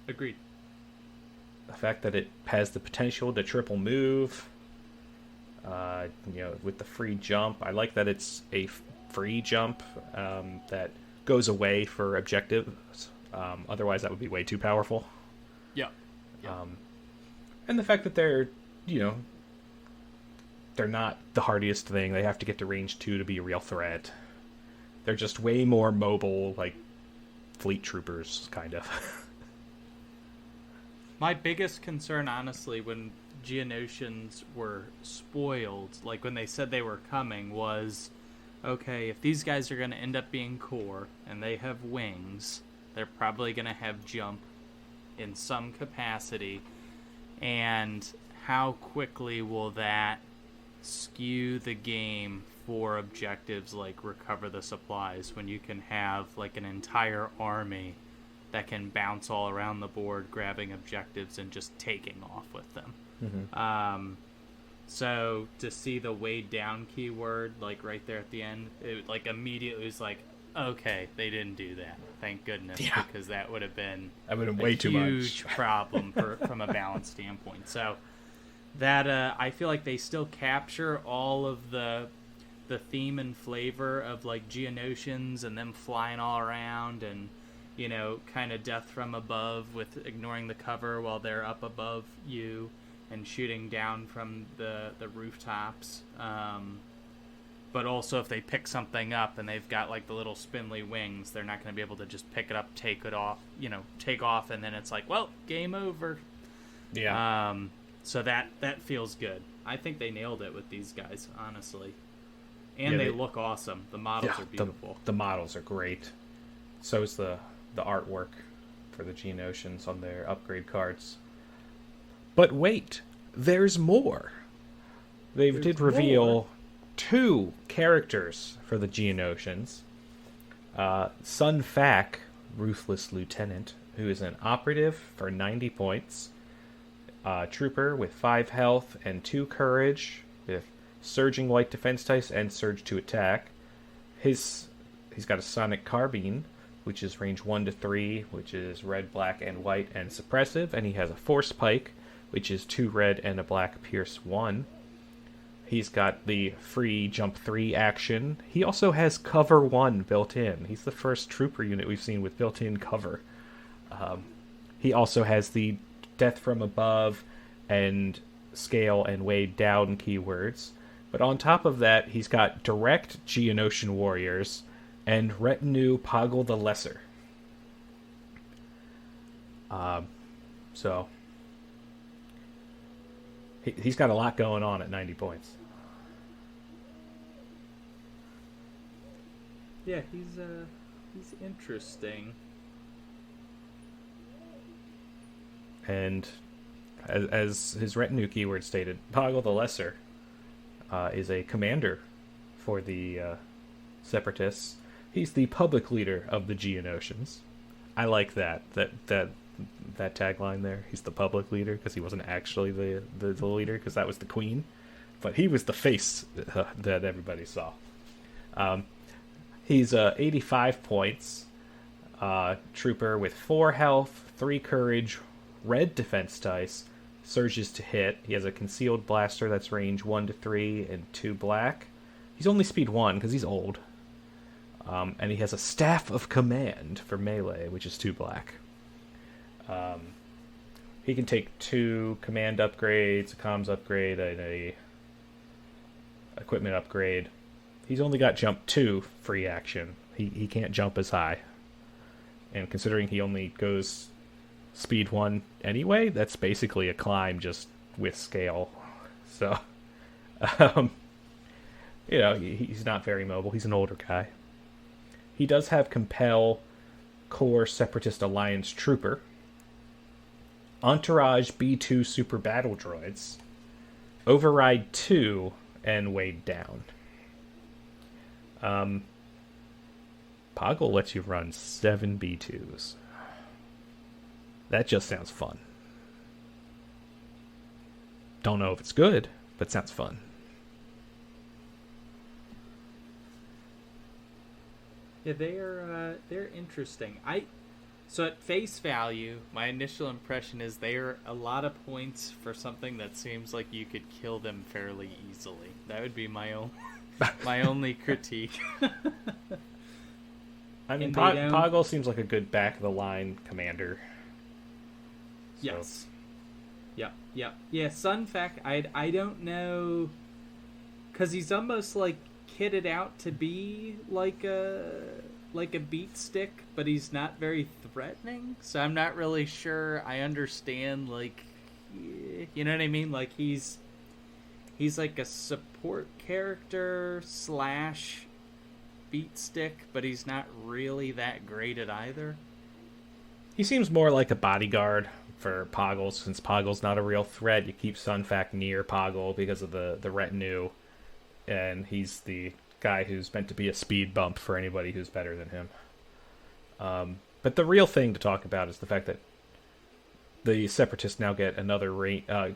B: Agreed.
C: The fact that it has the potential to triple move, with the free jump. I like that it's a free jump that goes away for objectives. Otherwise, that would be way too powerful.
B: Yeah.
C: And And the fact that they're, they're not the hardiest thing. They have to get to range 2 to be a real threat. They're just way more mobile, like fleet troopers, kind of.
B: My biggest concern, honestly, when Geonosians were spoiled, like when they said they were coming, was, okay, if these guys are going to end up being core and they have wings, they're probably going to have jump in some capacity. And how quickly will that skew the game for objectives like recover the supplies, when you can have like an entire army that can bounce all around the board grabbing objectives and just taking off with them.
C: Mm-hmm.
B: So to see the weighed down keyword like right there at the end, it like immediately was like, okay, they didn't do that, thank goodness.
C: Yeah.
B: Because that would have been
C: way too much.
B: Huge problem from a balance standpoint. So that I feel like they still capture all of the theme and flavor of like Geonosians and them flying all around and, you know, kind of death from above with ignoring the cover while they're up above you and shooting down from the rooftops. But also if they pick something up and they've got like the little spindly wings, they're not going to be able to just pick it up, take off, and then it's like, well, game over.
C: Yeah.
B: So that feels good. I think they nailed it with these guys, honestly. And
C: Yeah,
B: they look awesome. The models are beautiful.
C: The models are great. So is the artwork for the Geonosians on their upgrade cards. But wait, there's more. They did reveal 2 characters for the Geonosians. Sun Fac, Ruthless Lieutenant, who is an operative for 90 points. Trooper with 5 health and 2 courage, with surging white defense dice and surge to attack. He's got a sonic carbine, which is range 1 to 3, which is red, black, and white, and suppressive. And he has a force pike, which is 2 red and a black, pierce 1. He's got the free jump 3 action. He also has cover 1 built in. He's the first trooper unit we've seen with built-in cover. He also has the death from above and scale and weighed down keywords. But on top of that, he's got direct Geonosian warriors and retinue Poggle the Lesser. So he's got a lot going on at 90 points.
B: Yeah, he's interesting.
C: And as his retinue keyword stated, Poggle the Lesser is a commander for the Separatists. He's the public leader of the Geonosians. I like that tagline there. He's the public leader, because he wasn't actually the leader, because that was the queen. But he was the face that everybody saw. He's 85 points. Trooper with 4 health, 3 courage, red defense dice, surges to hit. He has a concealed blaster that's range 1 to 3 and 2 black. He's only speed 1 because he's old. And he has a staff of command for melee, which is 2 black. He can take 2 command upgrades, a comms upgrade, and a equipment upgrade. He's only got jump 2 free action. He can't jump as high. And considering he only goes speed 1 anyway, that's basically a climb just with scale. So, he's not very mobile. He's an older guy. He does have Compel, Core Separatist Alliance Trooper, Entourage B2 Super Battle Droids, Override 2, and Weighed Down. Poggle lets you run 7 B2s. That just sounds fun. Don't know if it's good, but sounds fun.
B: Yeah, they're interesting. So at face value, my initial impression is they're a lot of points for something that seems like you could kill them fairly easily. That would be my only critique.
C: I mean, Poggle seems like a good back of the line commander.
B: Yes. Yeah, Sunfac, I don't know, because he's almost like kitted out to be like a beat stick, but he's not very threatening. So I'm not really sure I understand, like, you know what I mean? Like he's like a support character slash beat stick, but he's not really that great at either.
C: He seems more like a bodyguard for Poggle, since Poggle's not a real threat. You keep Sunfac near Poggle because of the retinue, and he's the guy who's meant to be a speed bump for anybody who's better than him. But the real thing to talk about is the fact that the Separatists now get another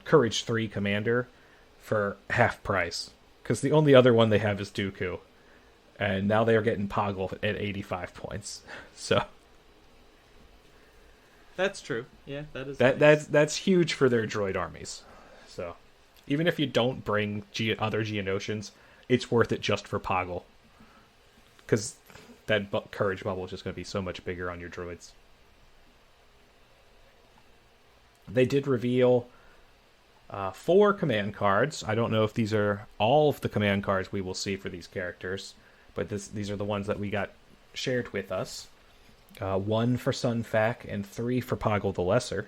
C: Courage 3 commander for half price, because the only other one they have is Dooku, and now they are getting Poggle at 85 points. So
B: that's true. Yeah, that is.
C: That's huge for their droid armies. So even if you don't bring other Geonosians, it's worth it just for Poggle, because that Courage bubble is just going to be so much bigger on your droids. They did reveal 4 command cards. I don't know if these are all of the command cards we will see for these characters, but these are the ones that we got shared with us. 1 for Sunfac and 3 for Poggle the Lesser.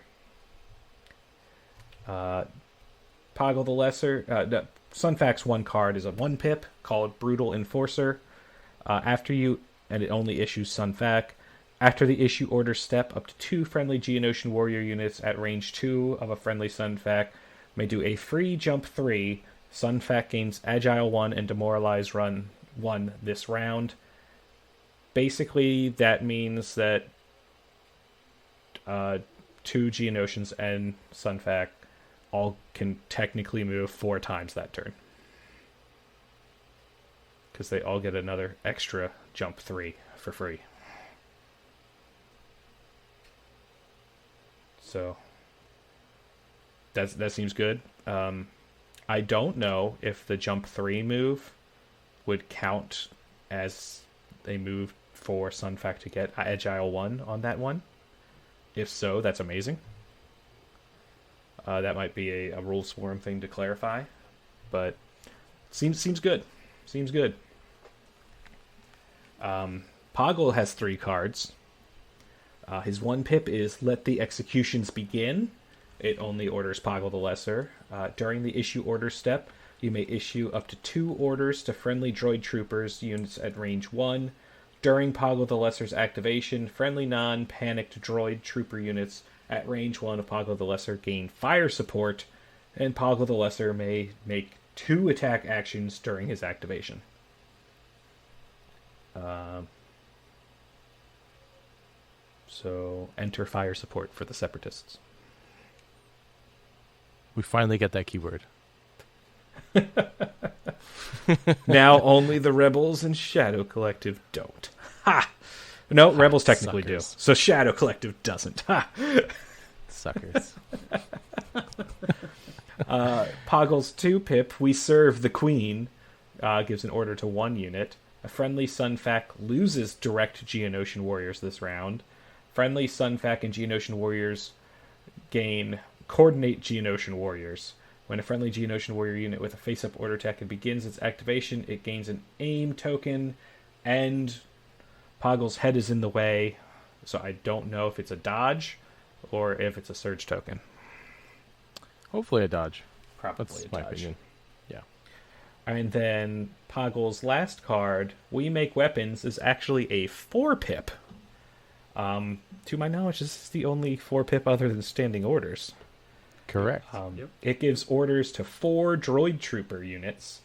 C: Poggle the Lesser, Sunfac's 1 card is a 1-pip called Brutal Enforcer. And it only issues Sunfac. After the issue order step, up to 2 friendly Geonosian warrior units at range 2 of a friendly Sunfac may do a free jump 3. Sunfac gains Agile 1 and Demoralize Run 1 this round. Basically, that means that 2 Geonosians and Sunfac all can technically move 4 times that turn, because they all get another extra jump 3 for free. So that seems good. I don't know if the jump 3 move would count as a move for Sunfac to get Agile 1 on that one. If so, that's amazing. That might be a rule swarm thing to clarify, but seems good. Seems good. Poggle has 3 cards. His 1-pip is Let the Executions Begin. It only orders Poggle the Lesser. During the issue order step, you may issue up to 2 orders to friendly droid troopers units at range 1. During Poggle the Lesser's activation, friendly non-panicked droid trooper units at range 1 of Poggle the Lesser gain fire support, and Poggle the Lesser may make 2 attack actions during his activation. So enter fire support for the Separatists.
A: We finally get that keyword.
C: Now only the Rebels and Shadow Collective don't. Ha! No, Rebels technically
A: suckers.
C: do. So Shadow Collective doesn't. Ha!
A: Suckers.
C: Poggle's 2-pip, We Serve the Queen, gives an order to 1 unit. A friendly Sunfac loses direct Geonosian warriors this round. Friendly Sunfac and Geonosian warriors gain Coordinate Geonosian warriors. When a friendly Geonosian warrior unit with a face-up order tech begins its activation, it gains an aim token, and Poggle's head is in the way, so I don't know if it's a dodge or if it's a surge token.
A: Hopefully a dodge.
C: Probably
A: That's
C: a
A: my
C: dodge.
A: opinion. Yeah.
C: And then Poggle's last card, We Make Weapons, is actually a 4-pip. To my knowledge, this is the only 4-pip other than standing orders.
A: Correct.
B: Yep.
C: It gives orders to 4 droid trooper units.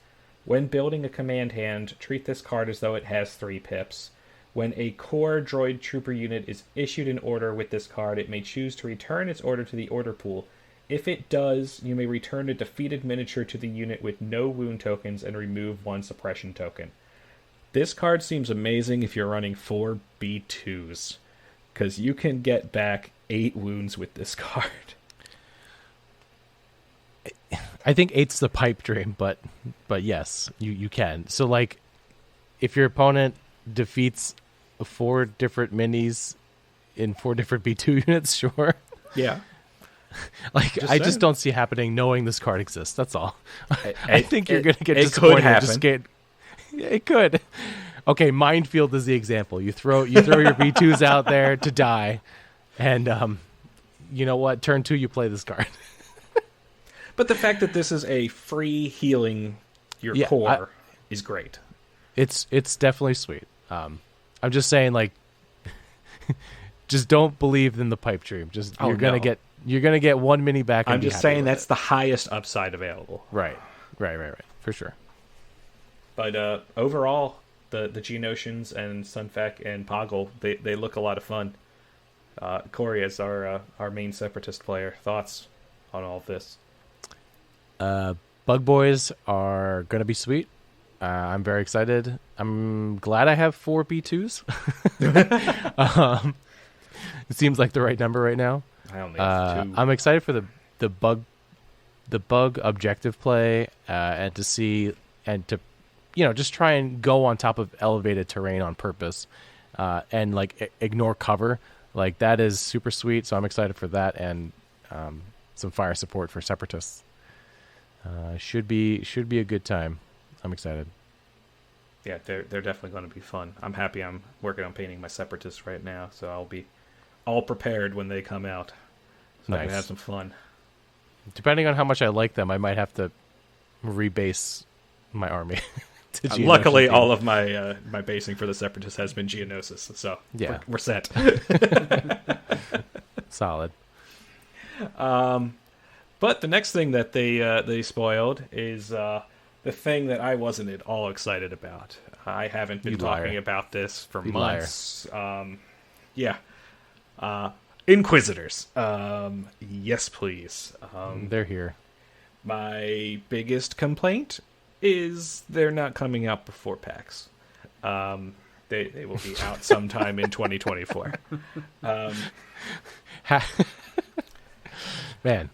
C: When building a command hand, treat this card as though it has 3 pips. When a core droid trooper unit is issued an order with this card, it may choose to return its order to the order pool. If it does, you may return a defeated miniature to the unit with no wound tokens and remove 1 suppression token. This card seems amazing if you're running 4 B2s, because you can get back 8 wounds with this card.
A: I think 8's the pipe dream, but yes, you can. So, like, if your opponent defeats 4 different minis in 4 different B2 units, sure.
C: Yeah.
A: Like,
C: Just
A: I just
C: saying.
A: don't see happening knowing this card exists. That's all. I
C: It-
A: think you're
C: it-
A: going to get
C: it
A: disappointed.
C: could happen.
A: Just get, it could. Okay, Minefield is the example. You throw your B2s out there to die, and you know what? Turn 2, you play this card.
C: But the fact that this is a free healing your
A: Yeah,
C: core is great.
A: It's definitely sweet. I'm just saying, like, just don't believe in the pipe dream. Just
C: Oh,
A: you're gonna
C: no.
A: get one mini back. And
C: I'm
A: be
C: just
A: happy
C: saying
A: with
C: that's
A: it.
C: the highest upside available.
A: Right, for sure.
C: But overall, the Geonosians and Sunfek and Poggle, they look a lot of fun. Corey, as our main Separatist player, thoughts on all of this?
A: Bug Boys are gonna be sweet. I'm very excited. I'm glad I have 4 B2s. It seems like the right number right now.
C: I only have 2.
A: I'm excited for the bug objective play, and to see and to just try and go on top of elevated terrain on purpose, and like ignore cover. Like, that is super sweet. So I'm excited for that, and some fire support for Separatists. Should be a good time. I'm excited.
C: Yeah, they're definitely going to be fun. I'm happy I'm working on painting my Separatists right now, so I'll be all prepared when they come out. So I can
A: Nice.
C: have some fun.
A: Depending on how much I like them, I might have to rebase my army. to Geonosian
C: Luckily,
A: theme.
C: all of my my basing for the Separatists has been Geonosis, so
A: Yeah.
C: we're set.
A: Solid.
C: But the next thing that they spoiled is the thing that I wasn't at all excited about. I haven't been
A: You liar.
C: talking about this for
A: You liar.
C: months. Yeah. Inquisitors. Yes, please.
A: They're here.
C: My biggest complaint is they're not coming out before PAX. They will be out sometime in 2024.
A: Man,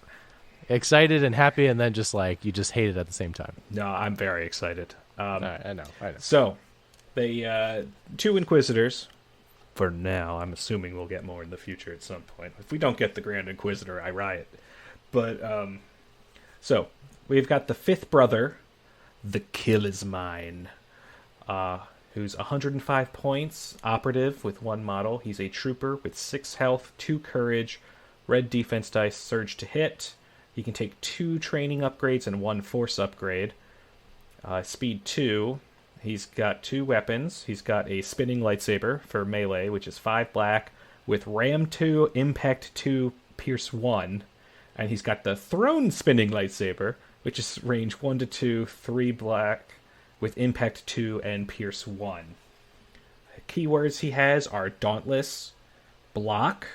A: excited and happy, and then just like you just hate it at the same time.
C: No, I'm very excited.
A: All right, I know.
C: So, they 2 Inquisitors. For now, I'm assuming we'll get more in the future at some point. If we don't get the Grand Inquisitor, I riot. But so we've got the 5th brother, the Kill is Mine, who's 105 points, operative with 1 model. He's a trooper with 6 health, 2 courage, red defense dice, surge to hit. He can take 2 training upgrades and 1 force upgrade. Speed 2. He's got 2 weapons. He's got a spinning lightsaber for melee, which is 5 black, with ram 2, impact 2, pierce 1. And he's got the throne spinning lightsaber, which is range 1 to 2, 3 black, with impact 2 and pierce 1. Keywords he has are Dauntless, Block,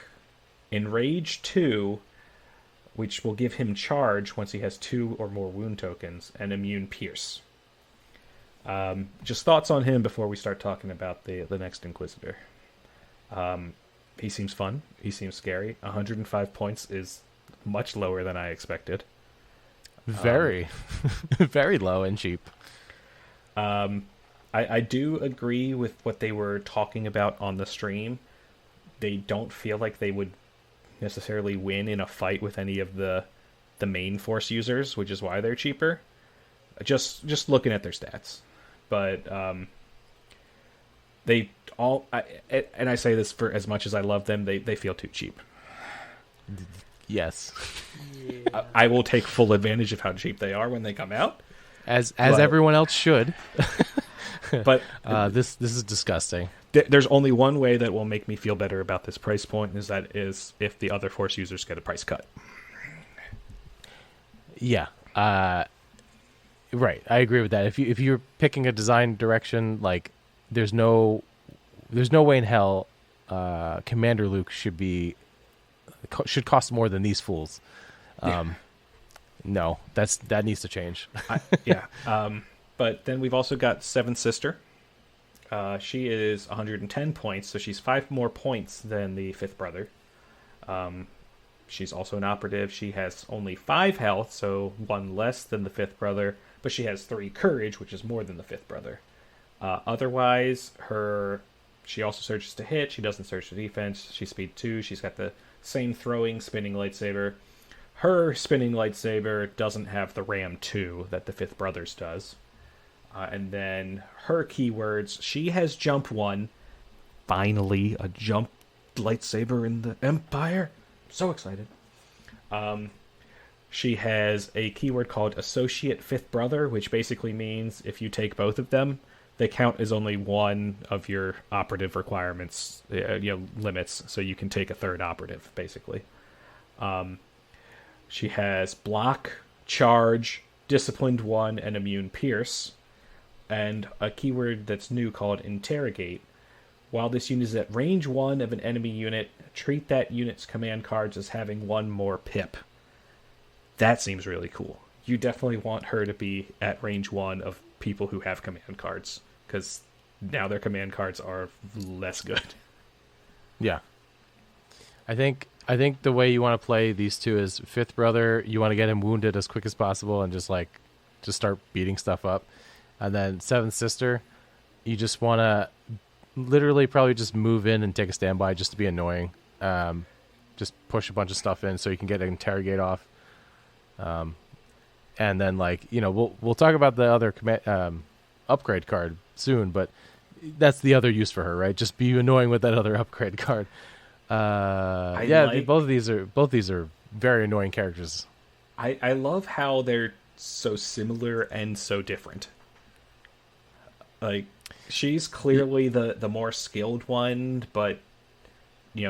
C: Enrage 2, which will give him charge once he has 2 or more wound tokens, and Immune Pierce. Just thoughts on him before we start talking about the next Inquisitor. He seems fun. He seems scary. 105 points is much lower than I expected.
A: Very, very low and cheap.
C: I do agree with what they were talking about on the stream. They don't feel like they would necessarily win in a fight with any of the main force users, which is why they're cheaper. Just looking at their stats. But they all, and I say this for as much as I love them, they feel too cheap.
A: Yes,
C: I will take full advantage of how cheap they are when they come out.
A: as
C: But-
A: everyone else should.
C: But
A: This is disgusting.
C: there's only one way that will make me feel better about this price point, is if the other force users get a price cut.
A: Yeah. Right. I agree with that. If you're picking a design direction, like there's no way in hell Commander Luke should cost more than these fools. No, that needs to change.
C: Yeah. But then we've also got Seventh Sister. She is 110 points, so she's 5 more points than the 5th brother. She's also an operative. She has only 5 health, so 1 less than the 5th brother, but she has 3 courage, which is more than the 5th brother. Otherwise, she also surges to hit. She doesn't surge to defense. She's speed 2. She's got the same throwing, spinning lightsaber. her spinning lightsaber doesn't have the Ram 2 that the Fifth Brothers does. And then her keywords, she has Jump 1. Finally, a jump lightsaber in the Empire. So excited. She has a keyword called Associate Fifth Brother, which basically means if you take both of them, they count as only one of your operative requirements, limits, so you can take a third operative, basically. She has Block, Charge, Disciplined 1, and Immune Pierce, and a keyword that's new called Interrogate. While this unit is at range 1 of an enemy unit, treat that unit's command cards as having one more pip. That seems really cool. You definitely want her to be at range 1 of people who have command cards, because now their command cards are less good.
A: Yeah. I think the way you want to play these two is Fifth Brother, you want to get him wounded as quick as possible and just start beating stuff up. And then Seventh Sister, you just want to literally probably just move in and take a standby just to be annoying. Just push a bunch of stuff in so you can get an interrogate off. And then we'll talk about the other upgrade card soon, but that's the other use for her, right? Just be annoying with that other upgrade card. Both of these are very annoying characters.
C: I love how they're so similar and so different. Like, she's clearly the more skilled one, but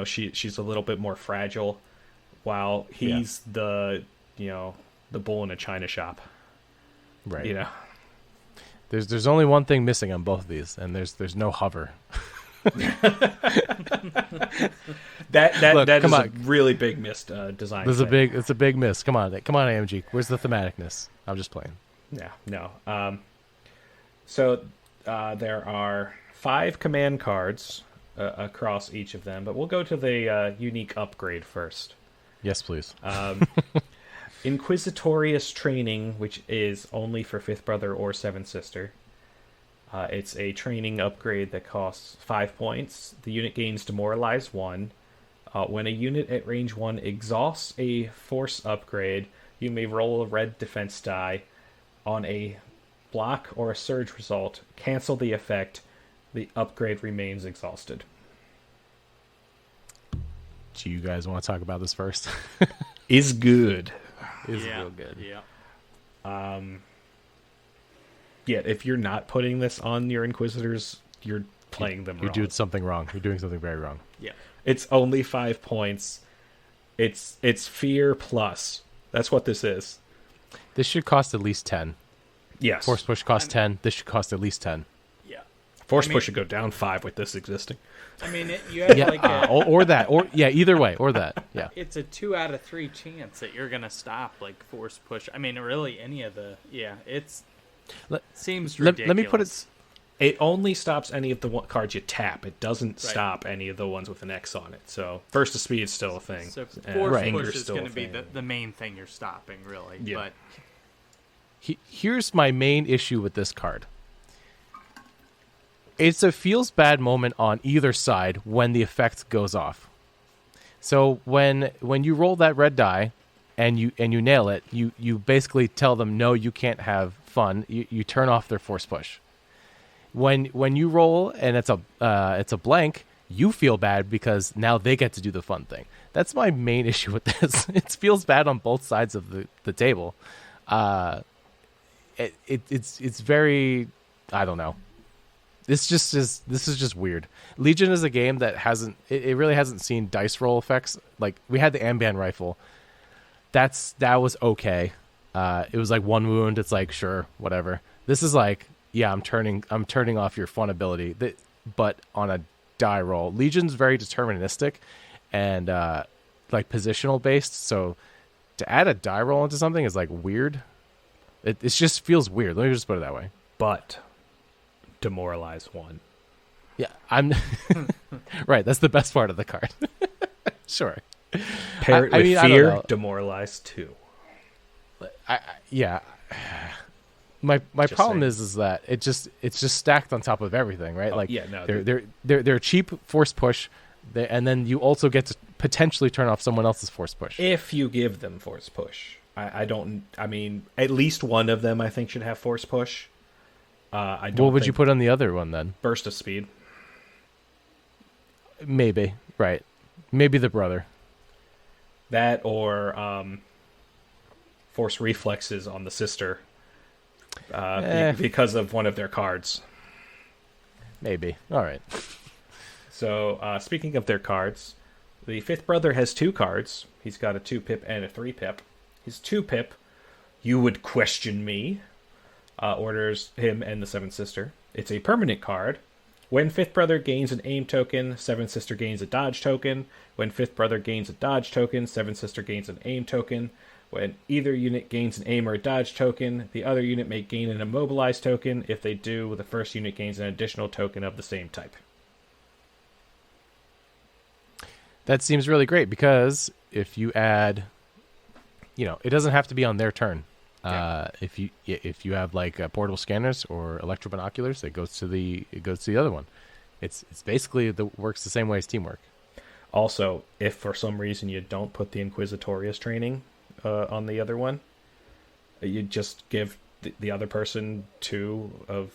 C: she's a little bit more fragile, while he's the bull in a china shop.
A: Right. There's only one thing missing on both of these, and there's no hover.
C: that is a really big missed design.
A: It's a big miss. Come on, AMG. Where's the thematicness? I'm just playing.
C: Yeah, no. So there are 5 command cards across each of them, but we'll go to the unique upgrade first.
A: Yes, please.
C: Inquisitorious Training, which is only for Fifth Brother or Seventh Sister. It's a training upgrade that costs 5 points. The unit gains Demoralize 1. When a unit at range 1 exhausts a force upgrade, you may roll a red defense die. On a block or a surge result, cancel the effect. The upgrade remains exhausted.
A: Do you guys want to talk about this first?
C: Is good.
A: Is real good.
B: Yeah.
C: Yeah, if you're not putting this on your Inquisitors, you're playing them wrong.
A: You're doing something wrong. You're doing something very wrong.
B: Yeah.
C: It's only 5 points. It's Fear plus. That's what this is.
A: This should cost at least 10.
C: Yes.
A: Force Push costs 10. This should cost at least 10.
B: Yeah.
C: Force Push should go down 5 with this existing.
B: I mean, you have
A: or that, or either way, or that. Yeah.
B: It's a 2 out of 3 chance that you're gonna stop Force Push. I mean, really, any of the seems ridiculous.
A: Let me put it.
C: It only stops any of the cards you tap. It doesn't stop any of the ones with an X on it. So Burst of Speed is still a thing.
B: So Force Push is going to be the main thing you're stopping, really.
C: Yeah.
B: But
A: here's my main issue with this card. It's a feels bad moment on either side when the effect goes off. So when you roll that red die and you nail it, you basically tell them no, you can't have fun. You turn off their Force Push. When you roll and it's a blank, you feel bad because now they get to do the fun thing. That's my main issue with this. It feels bad on both sides of the table. It's very, I don't know. This is just weird. Legion is a game that it really hasn't seen dice roll effects. Like, we had the Amban rifle. That was okay. It was like 1 wound. It's like, sure, whatever. This is like, yeah, I'm turning off your fun ability, but on a die roll. Legion's very deterministic and positional based. So to add a die roll into something is weird. It just feels weird. Let me just put it that way.
C: But Demoralize 1.
A: Yeah, I'm right. That's the best part of the card. Sure.
C: Pair it with Fear. Demoralize 2.
A: Yeah. My problem
C: saying.
A: is that it's just stacked on top of everything, right?
C: Oh, yeah, no,
A: they're cheap Force Push And then you also get to potentially turn off someone else's force push.
C: If you give them force push. I mean, at least one of them I think should have force push. I don't.
A: What would you put on the other one then?
C: Burst of speed.
A: Maybe, right. Maybe the brother.
C: That or force reflexes on the sister because of one of their cards.
A: Maybe. All right.
C: So, speaking of their cards, the fifth brother has 2 cards. He's got a 2-pip and a 3-pip. His 2-pip, you would question me, orders him and the seventh sister. It's a permanent card. When fifth brother gains an aim token, seventh sister gains a dodge token. When fifth brother gains a dodge token, seventh sister gains an aim token. When either unit gains an aim or a dodge token, the other unit may gain an immobilize token. If they do, the first unit gains an additional token of the same type.
A: That seems really great because if you add, it doesn't have to be on their turn.
C: Yeah.
A: If you have like portable scanners or electro binoculars, it goes to the other one. It's basically works the same way as teamwork.
C: Also, if for some reason you don't put the Inquisitorius training on the other one, you just give the other person 2 of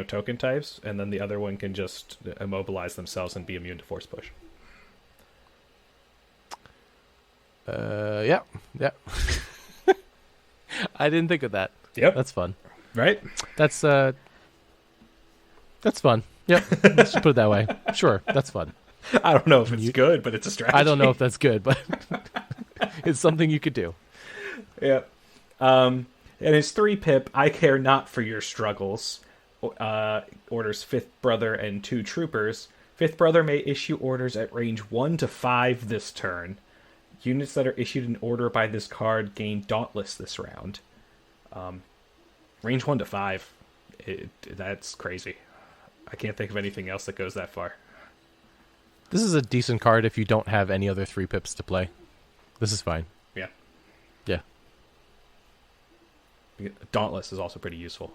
C: token types, and then the other one can just immobilize themselves and be immune to force push.
A: Yeah. I didn't think of that.
C: Yep.
A: That's fun.
C: Right?
A: That's fun. Yep. Let's just put it that way. Sure. That's fun.
C: I don't know if it's good, but it's a strategy.
A: I don't know if that's good, but it's something you could do.
C: Yep. And his 3-pip, I care not for your struggles, orders fifth brother and 2 troopers. Fifth brother may issue orders at range 1 to 5 this turn. Units that are issued in order by this card gain Dauntless this round. Range 1 to 5. That's crazy. I can't think of anything else that goes that far.
A: This is a decent card if you don't have any other 3-pips to play. This is fine.
C: Yeah.
A: Yeah.
C: Dauntless is also pretty useful.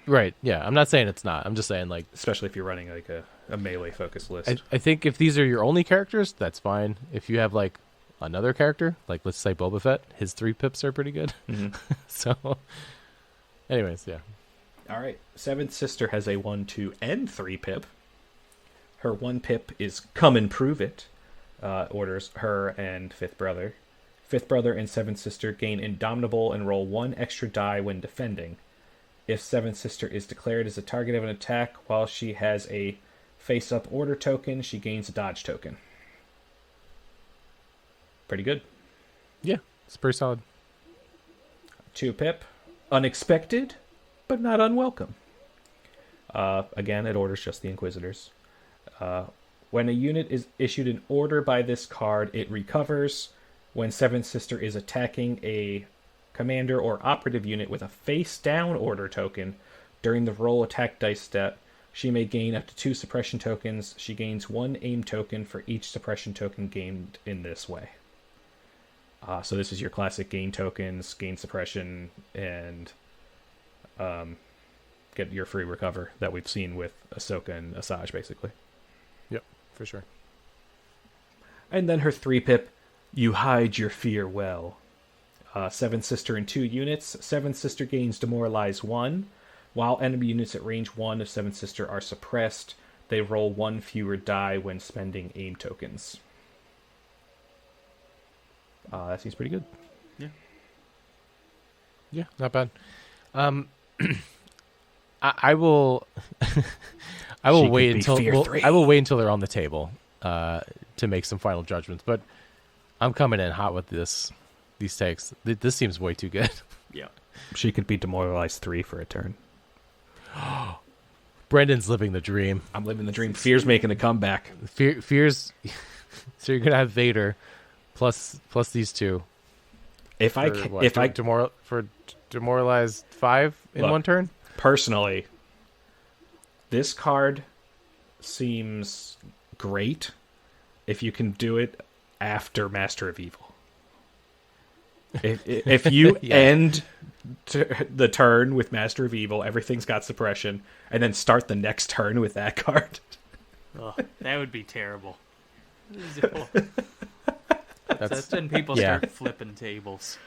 A: Right, yeah. I'm not saying it's not. I'm just saying,
C: especially if you're running a melee-focused list.
A: I think if these are your only characters, that's fine. If you have, another character, let's say Boba Fett, his 3-pips are pretty good.
C: Mm-hmm.
A: So, anyways, yeah.
C: All right. Seventh sister has a 1, 2, and 3-pip. Her 1-pip is Come and Prove It. Orders her and fifth brother. Fifth brother and seventh sister gain Indomitable and roll 1 extra die when defending. If seventh sister is declared as a target of an attack while she has a face-up order token, she gains a dodge token. Pretty good.
A: Yeah, it's pretty solid.
C: 2-pip. Unexpected, but not unwelcome. Again, it orders just the Inquisitors. When a unit is issued an order by this card, it recovers. When seventh sister is attacking a commander or operative unit with a face-down order token during the roll attack dice step, she may gain up to 2 suppression tokens. She gains 1 aim token for each suppression token gained in this way. So this is your classic gain tokens, gain suppression, and get your free recover that we've seen with Ahsoka and Asajj, basically.
A: Yep, for sure.
C: And then her 3-pip, You Hide Your Fear Well. Seventh sister in 2 units. Seventh sister gains Demoralize 1. While enemy units at range 1 of seventh sister are suppressed, they roll 1 fewer die when spending aim tokens. That seems pretty good.
B: Yeah.
A: Yeah, not bad. I will I will wait until they're on the table to make some final judgments, but I'm coming in hot with these takes. This seems way too good.
B: Yeah.
C: She could be Demoralized 3 for a turn.
A: Brendan's living the dream.
C: I'm living the dream. Fear's making a comeback.
A: Fear's so you're gonna have Vader plus these 2.
C: If I
A: demoralized 5 in one turn.
C: Personally, this card seems great if you can do it after Master of Evil. If you end the turn with Master of Evil, everything's got suppression, and then start the next turn with that card.
B: Oh, that would be terrible. That's when people
A: Yeah.
B: start flipping tables.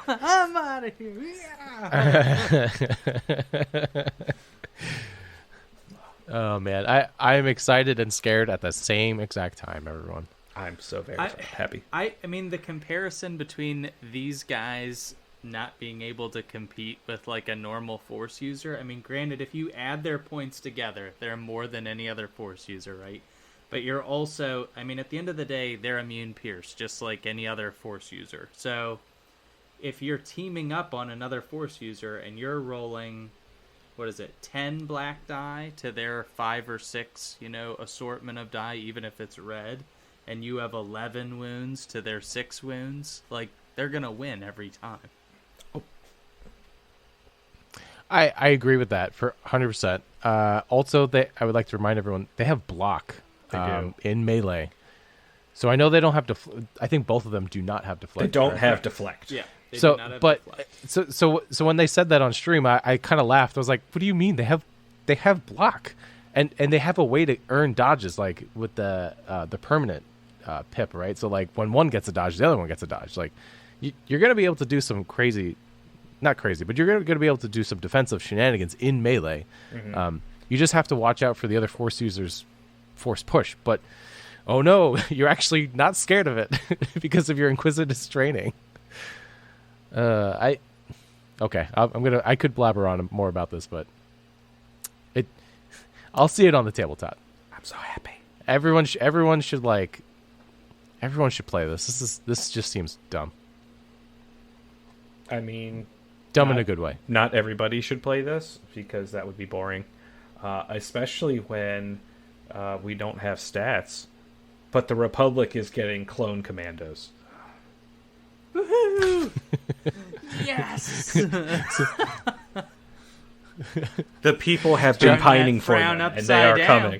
B: I'm out of here. Yeah.
A: Oh man, I am excited and scared at the same exact time, everyone.
C: I'm so very happy.
B: I mean, the comparison between these guys not being able to compete with like a normal Force user. I mean, granted, if you add their points together, they're more than any other Force user, right? But you're also, I mean, at the end of the day, they're immune pierced, just like any other Force user. So if you're teaming up on another Force user and you're rolling, 10 black die to their 5 or 6, assortment of die, even if it's red, and you have 11 wounds to their 6 wounds, like, they're going to win every time.
A: I agree with that for 100%. Also, I would like to remind everyone, they have block in melee. So I know they don't have to. I think both of them do not have deflect.
C: They don't have deflect.
B: Yeah.
A: So when they said that on stream, I kind of laughed. I was like, "What do you mean they have block, and they have a way to earn dodges like with the permanent pip, right? So like when one gets a dodge, the other one gets a dodge. Like you're gonna be able to do some crazy, not crazy, but you're gonna be able to do some defensive shenanigans in melee. Mm-hmm. You just have to watch out for the other Force users' force push, but. Oh no, you're actually not scared of it because of your Inquisitus training. I could blabber on more about this, but I'll see it on the tabletop.
C: I'm so happy.
A: Everyone should play this. This just seems dumb.
C: I mean,
A: dumb in a good way.
C: Not everybody should play this because that would be boring, especially when we don't have stats. But the Republic is getting clone commandos.
B: Woohoo! Yes!
C: The people have been pining for them, and they are coming.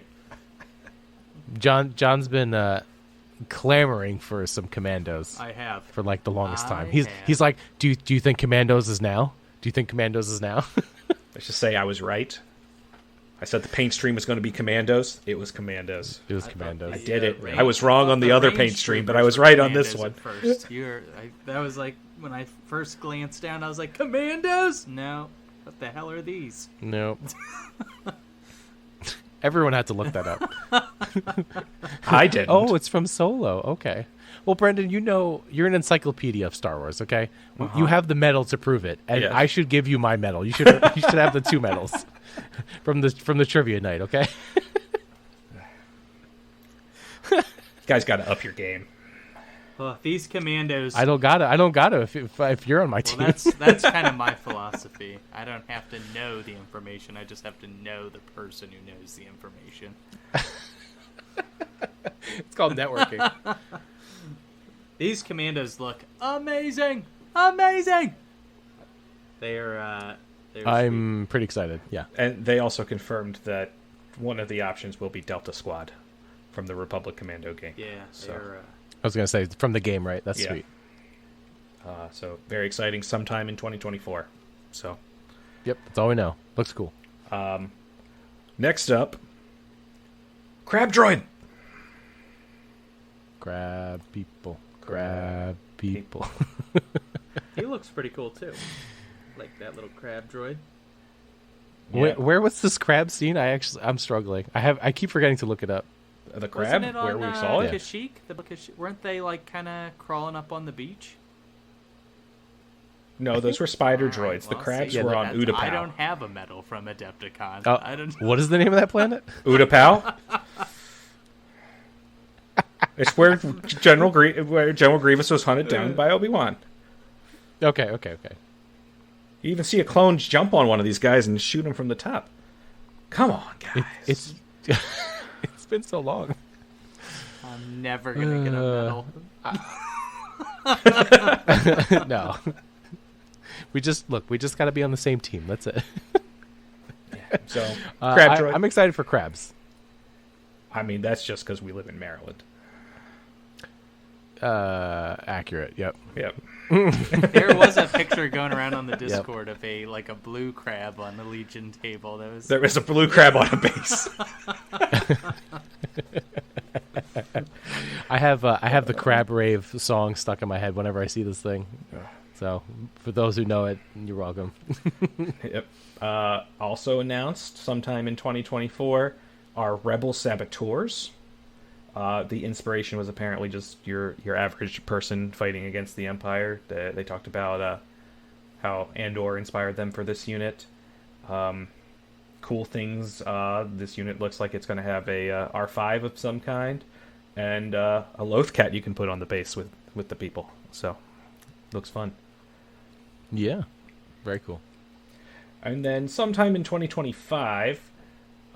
A: John's been clamoring for some commandos.
B: I have.
A: For like the longest time. He's like, do you think commandos is now? Do you think commandos is now?
C: Let's just say I was right. I said the paint stream was going to be commandos. It was commandos.
A: It was commandos.
C: I did it. I was wrong on the other paint stream, but I was right on this one.
B: First. That was like when I first glanced down, I was like, commandos? No. What the hell are these?
A: Nope. Everyone had to look that up.
C: I didn't.
A: Oh, it's from Solo. Okay. Well, Brendan, you're an encyclopedia of Star Wars, okay? Uh-huh. You have the medal to prove it, and I should give you my medal. You should have the 2 medals from the trivia night, okay?
C: You guys got to up your game.
B: Well, these commandos.
A: I don't gotta. If you're on my team,
B: that's kind of my philosophy. I don't have to know the information. I just have to know the person who knows the information.
A: It's called networking.
B: These commandos look amazing. Amazing. They're
A: I'm pretty excited. Yeah,
C: and they also confirmed that one of the options will be Delta Squad from the Republic Commando game.
B: Yeah,
C: so.
A: I was gonna say from the game, right? That's sweet.
C: So very exciting. Sometime in 2024. So.
A: Yep, that's all we know. Looks cool.
C: Next up, Crab Droid.
A: Grab people. Grab people.
B: He looks pretty cool too. Like that little crab droid.
A: Yeah. Where was this crab scene? I'm struggling. I keep forgetting to look it up.
C: The crab?
B: Wasn't it on,
C: where we saw it?
B: Kashyyyk? Weren't they like kind of crawling up on the beach?
C: No, those were spider droids. The crabs were on Utapau.
B: I don't have a medal from Adepticon. I don't.
A: What is the name of that planet?
C: Utapau. It's where General Grievous was hunted down by Obi-Wan.
A: Okay.
C: You even see a clone jump on one of these guys and shoot him from the top. Come on, guys.
A: It's been so long.
B: I'm never gonna get a medal.
A: No. We just got to be on the same team. That's it.
C: Yeah, so crab droid.
A: I'm excited for crabs.
C: I mean, that's just because we live in Maryland.
A: Accurate. Yep.
B: There was a picture going around on the Discord of a blue crab on the Legion table.
C: There was a blue crab on a base.
A: I have the Crab Rave song stuck in my head whenever I see this thing. So for those who know it, you're welcome.
C: Yep. Also announced sometime in 2024 are Rebel Saboteurs. The inspiration was apparently just your average person fighting against the Empire. They talked about how Andor inspired them for this unit. Cool things. This unit looks like it's going to have a R5 of some kind, and a Lothcat you can put on the base with the people. So, looks fun.
A: Yeah, very cool.
C: And then sometime in 2025,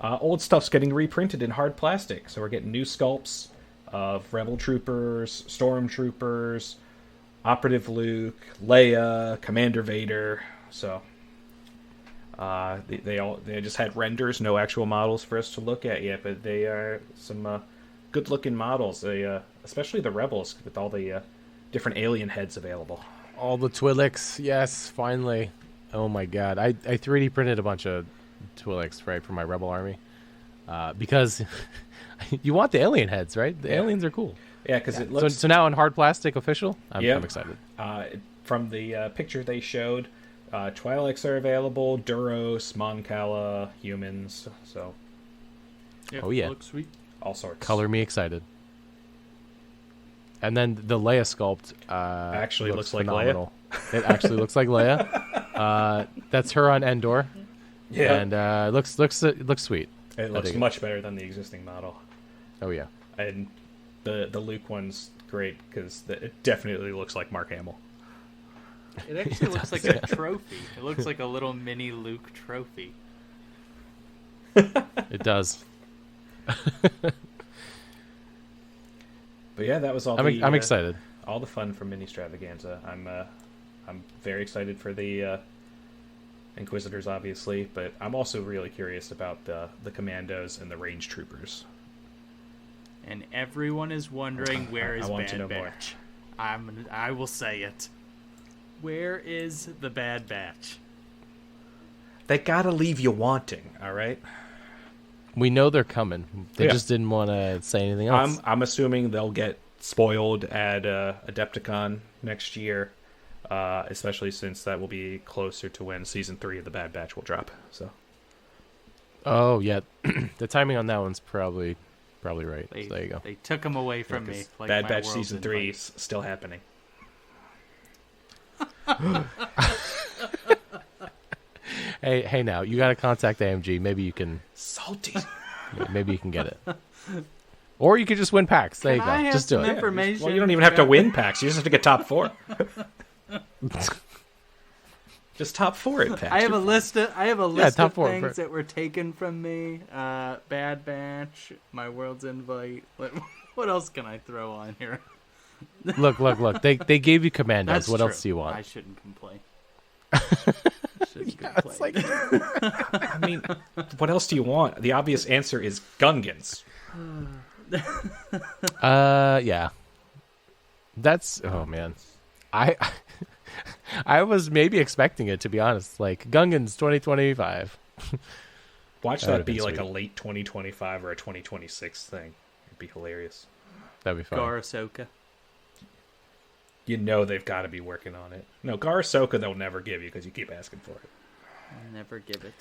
C: old stuff's getting reprinted in hard plastic. So we're getting new sculpts of Rebel Troopers, Stormtroopers, Operative Luke, Leia, Commander Vader. So they just had renders, no actual models for us to look at yet, but they are some good-looking models. Especially the Rebels with all the different alien heads available.
A: All the Twi'leks, yes, finally. Oh my god, I 3D printed a bunch of Twi'leks, right, for my Rebel army, because you want the alien heads, right? The aliens are cool.
C: Yeah, because it looks...
A: So now in hard plastic official, I'm excited.
C: From the picture they showed, Twi'leks are available, Duros, Mon Cala, humans, so...
B: Yep,
A: oh yeah,
B: looks sweet.
C: All sorts.
A: Color me excited. And then the Leia sculpt
C: actually looks like
A: phenomenal. Leia. It actually looks like Leia. That's her on Endor.
C: Yeah,
A: and looks sweet.
C: It looks much better than the existing model.
A: Oh yeah,
C: and the Luke one's great because it definitely looks like Mark Hamill.
B: It actually looks like a trophy. It looks like a little mini Luke trophy.
A: It does.
C: But yeah, that was all.
A: I'm excited.
C: All the fun from Ministravaganza. I'm very excited for the Inquisitors, obviously, but I'm also really curious about the Commandos and the Range Troopers.
B: And everyone is wondering where is
C: want to
B: Bad
C: know more.
B: Batch. I will say it. Where is the Bad Batch?
C: They gotta leave you wanting, all right?
A: We know they're coming. They just didn't want to say anything else.
C: I'm assuming they'll get spoiled at Adepticon next year, especially since that will be closer to when Season 3 of The Bad Batch will drop. So.
A: Oh, yeah. The timing on that one's probably right. So there you go.
B: They took them away from me. Like
C: Bad
B: my
C: Batch
B: World's
C: Season 3
B: Invite.
C: is still happening.
A: Hey, now you got to contact AMG. Maybe you can.
C: Salty.
A: Maybe you can get it. Or you could just win packs. There you
B: I
A: go.
B: have
A: Just do
B: some
A: it.
B: information
C: Well, you don't even have to win packs. You just have to get top 4. Just top 4 at packs.
B: I have a list of
A: top
B: of
A: 4,
B: things that were taken from me. Bad Batch, my World's Invite. What else can I throw on here?
A: Look. They gave you Commandos.
B: That's
A: What
B: true.
A: else do you want?
B: I shouldn't complain.
A: It's like,
C: I mean, what else do you want? The obvious answer is Gungans.
A: yeah. That's man. I was maybe expecting it, to be honest. Like Gungans 2025.
C: Watch
A: That
C: that
A: would've
C: be
A: been
C: like
A: sweet.
C: a late 2025 or a 2026 thing. It'd be hilarious.
A: That'd be fun.
B: Gar Ahsoka.
C: You know they've got to be working on it. No, Gar Ahsoka they'll never give you because you keep asking for it.
B: Never give it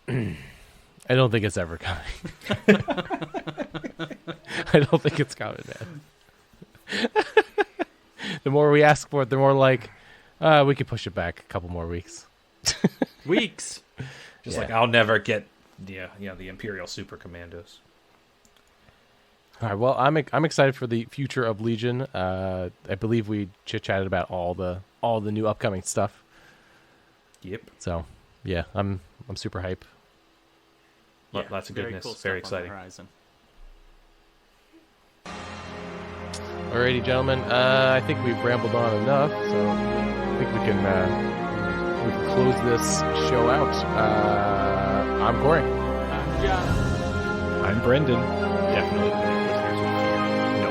B: to me.
A: I don't think it's ever coming. I don't think it's coming, man. The more we ask for it, the more like we could push it back a couple more weeks.
B: Weeks.
C: Just like I'll never get the Imperial Super Commandos.
A: All right. Well, I'm excited for the future of Legion. I believe we chit-chatted about all the new upcoming stuff.
C: Yep.
A: So, yeah, I'm super hype.
C: Yeah, lots of goodness.
B: Cool
C: Very
B: stuff on the
C: exciting.
B: horizon.
A: Alrighty, gentlemen. I think we've rambled on enough, so I think we can close this show out. I'm Corey.
B: I'm John.
C: I'm Brendan. Definitely listeners with fear. No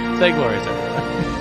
C: one's
A: Say glorious, everyone.